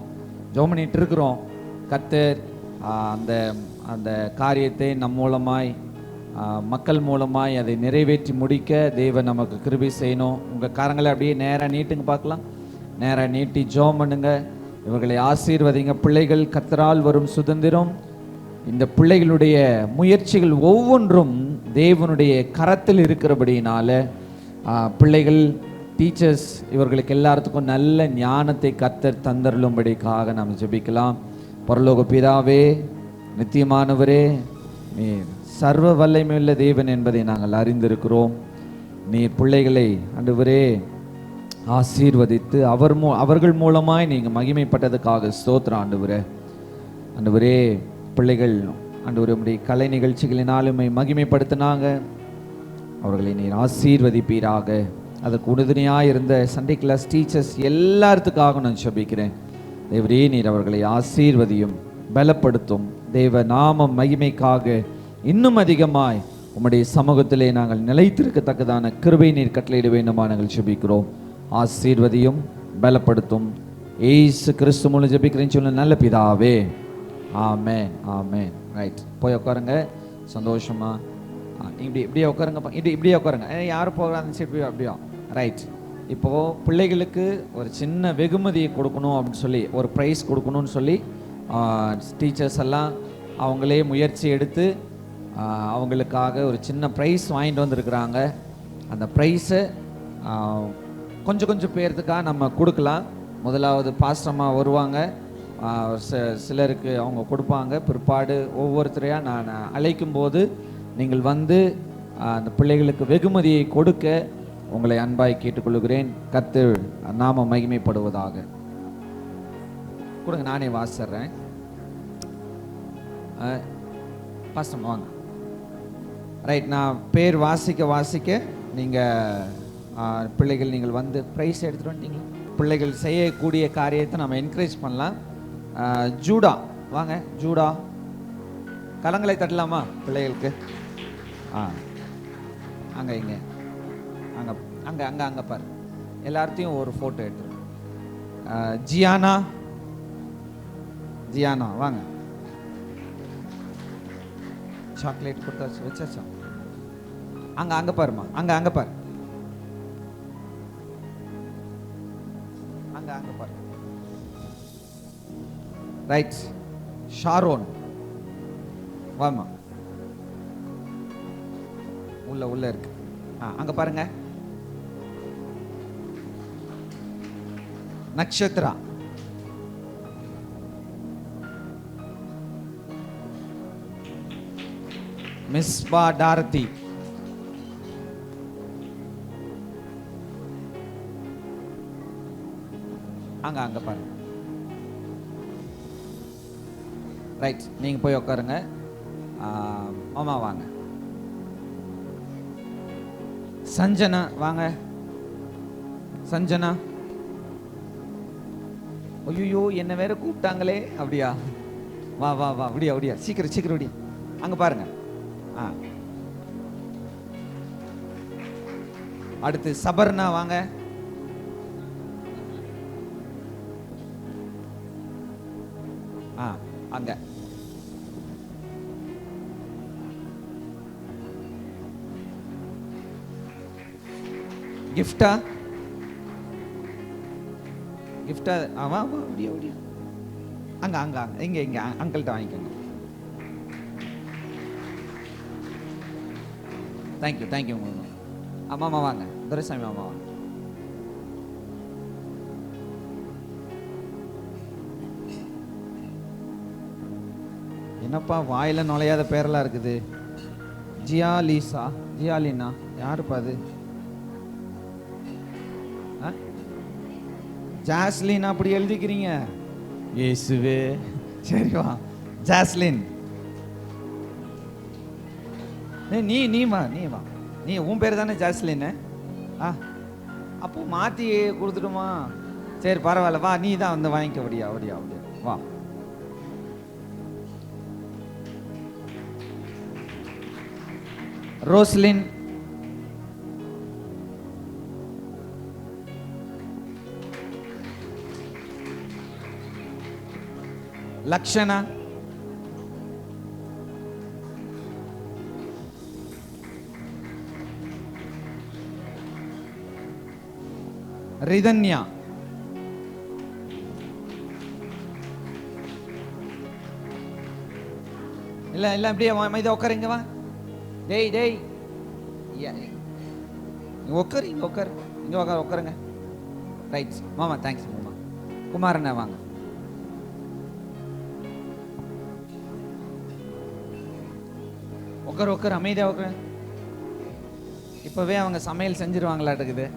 S1: ஜெபம் பண்ணிகிட்டு இருக்கிறோம். கர்த்தர் அந்த அந்த காரியத்தை நம் மூலமாய் மக்கள் மூலமாய் அதை நிறைவேற்றி முடிக்க தேவன் நமக்கு கிருபை செய்யணும். உங்கள் கரங்களை அப்படியே நேராக நீட்டுங்க பார்க்கலாம். நேராக நீட்டி ஜெபம் பண்ணுங்க. இவர்களை ஆசீர்வதிங்க. பிள்ளைகள் கர்த்தரால் வரும் சுதந்திரம். இந்த பிள்ளைகளுடைய முயற்சிகள் ஒவ்வொன்றும் தேவனுடைய கரத்தில் இருக்கிறபடியினால பிள்ளைகள், டீச்சர்ஸ் இவர்களுக்கு எல்லாத்துக்கும் நல்ல ஞானத்தை கர்த்தர் தந்தருளும்படிக்காக நாம் ஜெபிக்கலாம். பரலோக பிதாவே, நித்தியமானவரே, நீர் சர்வ வல்லமையுள்ள தேவன் என்பதை நாங்கள் அறிந்திருக்கிறோம். நீர் பிள்ளைகளை ஆண்டவரே ஆசீர்வதித்து அவர்கள் மூலமாய் நீங்கள் மகிமைப்பட்டதுக்காக ஸ்தோத்திரம் ஆண்டவரே. ஆண்டவரே, பிள்ளைகள் ஆண்டவரே உம்முடைய கலை நிகழ்ச்சிகளினாலும் மகிமைப்படுத்தினாங்க. அவர்களை நீர் ஆசீர்வதிப்பீராக. அதற்கு உறுதுணையாக இருந்த சண்டே கிளாஸ் டீச்சர்ஸ் எல்லாத்துக்காக நான் ஜெபிக்கிறேன். தேவரே, நீர் அவர்களை ஆசீர்வதியும், பலப்படுத்தும். தேவ நாமம் மகிமைக்காக இன்னும் அதிகமாய் உம்முடைய சமூகத்திலே நாங்கள் நிலைத்திருக்கத்தக்கதான கிருபை நீர் கட்டளையிட வேண்டுமா நாங்கள் ஜெபிக்கிறோம். ஆசீர்வதியும், பலப்படுத்தும். ஏசு கிறிஸ்து மூலம் ஜெபிக்கிறேன்னு சொல்ல நல்ல பிதாவே, ஆமென் ஆமென். ரைட், போய் உட்காருங்க. சந்தோஷமா இப்படியே உட்காருங்க. இப்படியே உட்காருங்க. யாரும் போகிறாங்க சரி, அப்படியா? ரைட். இப்போது பிள்ளைகளுக்கு ஒரு சின்ன வெகுமதியை கொடுக்கணும் அப்படின்னு சொல்லி, ஒரு ப்ரைஸ் கொடுக்கணும்னு சொல்லி டீச்சர்ஸ் எல்லாம் அவங்களே முயற்சி எடுத்து அவங்களுக்காக ஒரு சின்ன ப்ரைஸ் வாங்கிட்டு வந்திருக்கிறாங்க. அந்த ப்ரைஸை கொஞ்சம் பேர்த்துக்காக நம்ம கொடுக்கலாம். முதலாவது பாஸ்டம்மா வருவாங்க, சிலருக்கு அவங்க கொடுப்பாங்க. பிற்பாடு ஒவ்வொருத்தரையாக நான் அழைக்கும் போது நீங்கள் வந்து அந்த பிள்ளைகளுக்கு வெகுமதியை கொடுக்க உங்களை அன்பாய் கேட்டுக்கொள்கிறேன். கர்த்தர் நாம மகிமைப்படுவதாக. கொடுங்க, நானே வாசிடுறேன். பாஸ்டம் வாங்க. ரைட், நான் பேர் வாசிக்க நீங்கள் பிள்ளைகள் நீங்கள் வந்து ப்ரைஸ் எடுத்துகிட்டு வந்துட்டீங்களா? பிள்ளைகள் செய்யக்கூடிய காரியத்தை நம்ம என்கரேஜ் பண்ணலாம். ஜூடா வாங்க, ஜூடா கலங்களை தட்டலாமா பிள்ளைகளுக்கு? அங்கே இங்கே அங்கே அங்கே அங்கே அங்கே பாரு, எல்லார்த்தையும் ஒரு ஃபோட்டோ எடுத்து. ஜியானா, ஜியானா வாங்க. சாக்லேட் கொடுத்தாச்சு, வச்சாச்சா? அங்கே அங்கே பாருமா, அங்கே அங்கே பாரு, அங்கே அங்கே பாரு. ரைட், ஷாரோன் வாமா, உள்ள இருக்கு. அங்க பாருங்க. நக்ஷத்ரா, மிஸ்பா டாரதி, அங்க பாருங்க. ரைட், நீங்க போய் உட்காருங்க. மாமா வாங்க. சஞ்சனா வாங்க. சஞ்சனா, ஐயோ என்ன வேற கூப்பிட்டாங்களே. அப்படியா? வா வா வா, விடியா விடியா, சீக்கிரம் சீக்கிரம் விடியா. அங்கே பாருங்க. அடுத்து சபர்னா வாங்க. அங்க கிஃப்டா கிஃப்டா வா வா, விடியா விடியா. அங்க அங்க அங்க இங்க இங்க அங்கிள்கிட்ட வாங்கிக்கோங்க. Thank you thank you. மாமா வாங்க, துரைசாமி மாமா வாங்க. என்னப்பா வாயில நுழையாத பேரெல்லாம் இருக்குது. ஜியாலிசா, ஜியாலினா யாருப்பா அது? ஜாஸ்லின் அப்படி எழுதிக்கிறீங்க? இயேசுவே. சரிவா, ஜாஸ்லின். நீ நீ வா, நீ வா. நீ உன் பேர் தானே ஜாஸ்லின்? அப்போ மாற்றி கொடுத்துடுமா? சரி பரவாயில்ல, வா, நீ தான் வந்து வாங்கிக்க. அப்படியா அப்படியா அப்படியா, வா. ரோஸ்லின். லக்ஷனா. ரிதன்யா. இல்ல இல்ல, அப்படியே இதை உட்காருங்க. வா டேய் டேய், உட்காரு, இங்க உட்காரு, இங்க உட்காருங்க. ரைட் மாமா, தேங்க்ஸ் மாமா. குமாரண்ணா வாங்க. உட்காரு உட்காரு, அமைதியா உட்காரு. இப்பவே அவங்க சமையல் செஞ்சிருவாங்களாட்டுக்குது.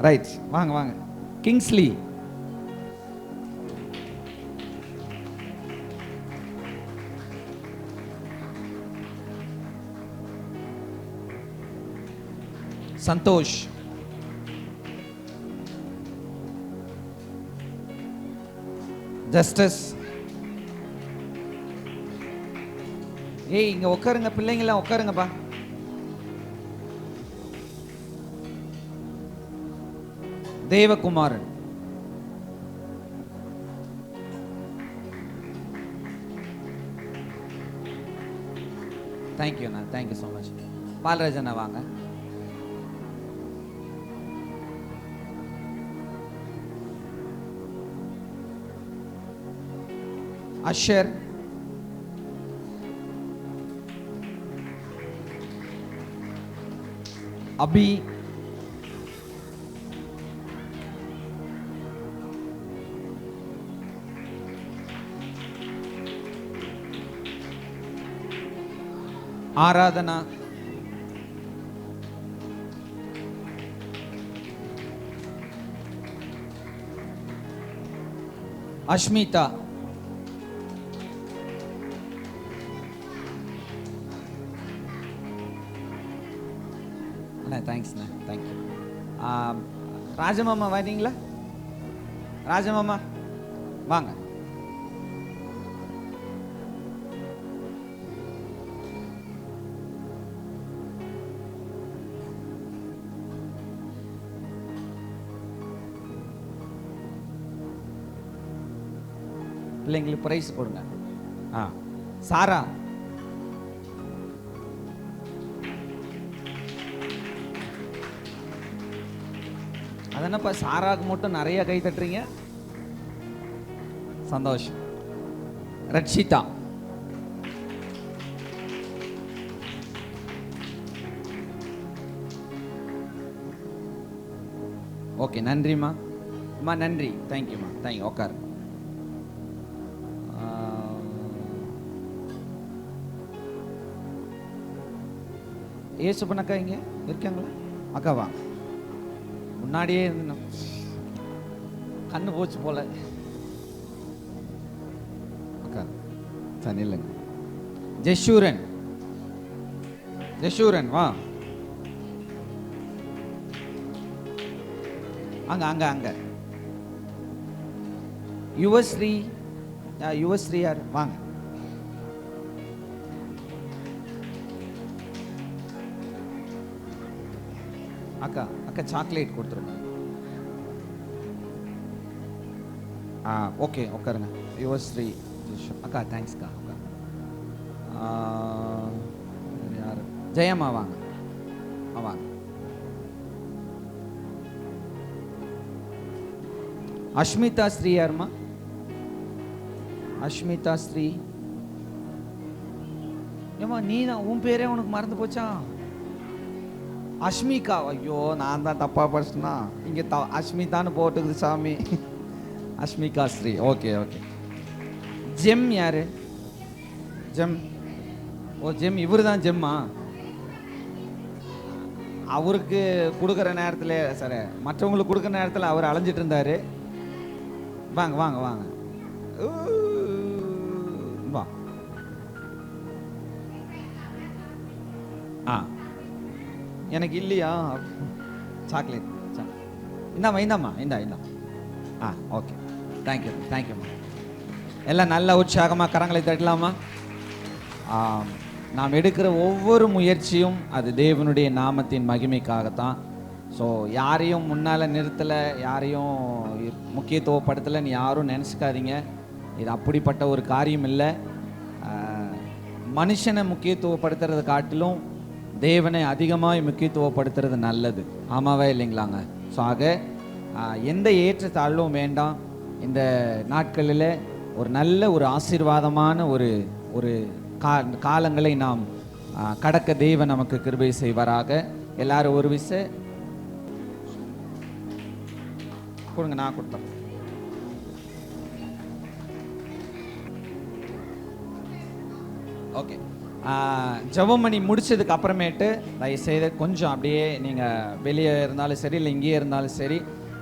S1: ரைட், வாங்க வாங்க. கிங்ஸ்லி. சந்தோஷ். ஜஸ்டிஸ். ஏய் இங்க உட்காருங்க, பிள்ளைங்களாம் உட்காருங்கப்பா. தேவகுமாரன். தேங்க்யூ அண்ணா, தேங்க்யூ ஸோ மச். பாலராஜ் அண்ணா வாங்க. அஷர். அபி. ஆராதனா. அஷ்மிதா. அண்ணா தேங்க்ஸ்ண்ணா, தேங்க்யூ. ராஜமாமா வரீங்களா? ராஜமாமா வாங்க. பிள்ளைங்களுக்கு பிரைஸ் கொடுங்க. சாரா. அதென்னப்பா சாராக்கு மட்டும் நிறைய கை தட்டுறீங்க? சந்தோஷம். ரட்சிதா. ஓகே, நன்றிம்மா. அம்மா நன்றி, தேங்க்யூம்மா, தேங்க்யூ. உட்காரு. ஏசுப்பன் அக்கா இங்க இருக்காங்களா? அக்காவா? முன்னாடியே இருந்தோம், கண்ணு போச்சு போல. அக்கா சரி இல்லைங்க. ஜெஷூரன். ஜெஷூரன் வா. அங்க அங்க அங்க. யுவஸ்ரீ. யுவஸ்ரீ யார்? வாங்க. அக்கா அக்கா சாக்லேட் கொடுத்துருங்க. ஓகே உட்காருங்க. யுவஸ்ரீ அக்கா தேங்க்ஸ்க்கா. யார்? ஜெயம்மா வாங்க. வாங்க. அஷ்மிதா ஸ்ரீ யாருமா? அஷ்மிதா ஸ்ரீ. ஏம்மா நீ தான், உன் பேரே உனக்கு மறந்து போச்சா? அஷ்மிகா. ஐயோ நான் தான் தப்பாக படிச்சுனா, இங்கே அஷ்மிதான்னு போட்டுக்குது சாமி. Ashmika Sri. Okay okay. Gem யாரு? ஜெம். ஓ ஜெம், இவரு தான் ஜெம்மா. அவருக்கு கொடுக்குற நேரத்தில் சரி, மற்றவங்களுக்கு கொடுக்குற நேரத்தில் அவர் அலைஞ்சிட்டு இருந்தார். வாங்க வாங்க வாங்க. வா. எனக்கு இல்லையா சாக்லேட்? இந்தாம்மா இந்தாம்மா இந்தா. ஓகே தேங்க்யூ தேங்க்யூம்மா. எல்லாம் நல்ல உற்சாகமாக கரங்களை தட்டலாமா? நாம் எடுக்கிற ஒவ்வொரு முயற்சியும் அது தேவனுடைய நாமத்தின் மகிமைக்காகத்தான். ஸோ யாரையும் முன்னால் நிறுத்தலை, யாரையும் முக்கியத்துவப்படுத்தலைன்னு யாரும் நினச்சிக்காதீங்க. இது அப்படிப்பட்ட ஒரு காரியம் இல்லை. மனுஷனை முக்கியத்துவப்படுத்துறதை காட்டிலும் தேவனை அதிகமாக முக்கியத்துவப்படுத்துறது நல்லது. ஆமாவா இல்லைங்களாங்க? ஸோ ஆக எந்த ஏற்றத்தாழ்வும் வேண்டாம். இந்த நாட்களில் ஒரு நல்ல ஒரு ஆசீர்வாதமான ஒரு காலங்களை நாம் கடக்க தேவன் நமக்கு கிருபை செய்வாராக. எல்லாரும் ஒரு விசை கொடுங்க. நான் கொடுத்தேன். ஓகே. ஜெபம் பண்ணி முடிச்சதுக்கு அப்புறமேட்டு தயவுசெய்து கொஞ்சம் அப்படியே நீங்கள் வெளியே இருந்தாலும் சரி இல்லை இங்கேயே இருந்தாலும் சரி,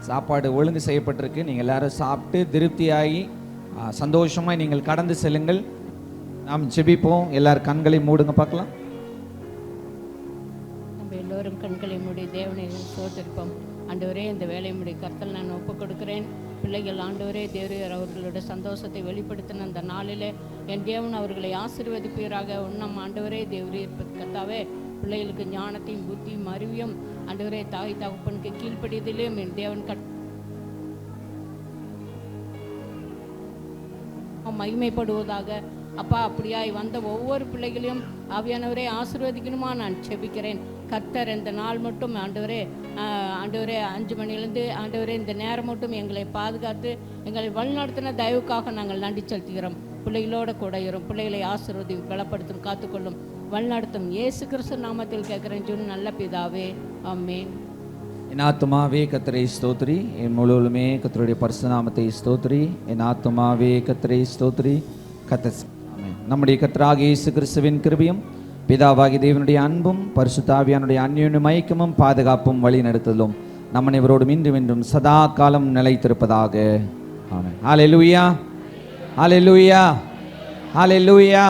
S1: சாப்பாடு ஒழுங்கு செய்யப்பட்டிருக்கு. நீங்கள் எல்லாரும் சாப்பிட்டு திருப்தியாகி சந்தோஷமாக நீங்கள் கடந்து செல்லுங்கள். நாம் ஜெபிப்போம். எல்லாரும் கண்களை மூடுங்க பார்க்கலாம்.
S17: நம்ம எல்லோரும் கண்களை மூடி தேவனை சோதரிப்போம். ஆண்டவரே, இந்த வேலையை முடி கர்த்தல் நான் ஒப்புக் கொடுக்கிறேன். பிள்ளைகள் ஆண்டவரே தேவரீர் அவர்களோட சந்தோஷத்தை வெளிப்படுத்தின அந்த நாளில் என் தேவன் அவர்களை ஆசீர்வதிப்பீராக. உன்னம் ஆண்டவரே தேவரீர் கர்த்தாவே பிள்ளைகளுக்கு ஞானத்தையும் புத்தியும் அறிவியும் ஆண்டவரே தாய் தகப்பனுக்கு கீழ்ப்படியதிலும் என் தேவன் மகிமைப்படுவதாக. அப்பா, அப்படியாய் வந்த ஒவ்வொரு பிள்ளைகளையும் ஆவியானவரே ஆசீர்வதிக்கணுமா நான் செபிக்கிறேன். கர்த்தர் இந்த நாள் மட்டும் ஆண்டவரே 5 மணிலேருந்து ஆண்டவரே இந்த நேரம் மட்டும் எங்களை பாதுகாத்து எங்களை வழிநடத்தின தயவுக்காக நாங்கள் நன்றி செலுத்துகிறோம். பிள்ளைகளோட கூட இரும். பிள்ளைகளை ஆசீர்வதி பலப்படுத்தும், காத்துக்கொள்ளும், வழிநடத்தும். இயேசு கிறிஸ்து நாமத்தில் கேட்குறேன் ஜூன் நல்ல பிதாவே, ஆமென்.
S1: என் ஆத்துமாவே கர்த்தரை ஸ்தோத்திரி, என் முழுவதுமே கர்த்தருடைய பரிசுத்த நாமத்தை ஸ்தோத்திரி. என் ஆத்துமாவே கர்த்தரை ஸ்தோத்திரி. ஆமென். நம்முடைய கர்த்தராகிய இயேசு கிறிஸ்துவின் கிருபையும் பிதாவாகிய தேவனுடைய அன்பும் பரிசுத்த ஆவியானுடைய அந்யோன்ய ஐக்கியமும் பாதுகாப்பும் வழி நடத்துதலும் நம் அனைவரோடும் இன்றும் இன்றும் சதா காலம் நிலைத்திருப்பதாக. ஆமென். ஹல்லேலூயா, ஹல்லேலூயா, ஹல்லேலூயா.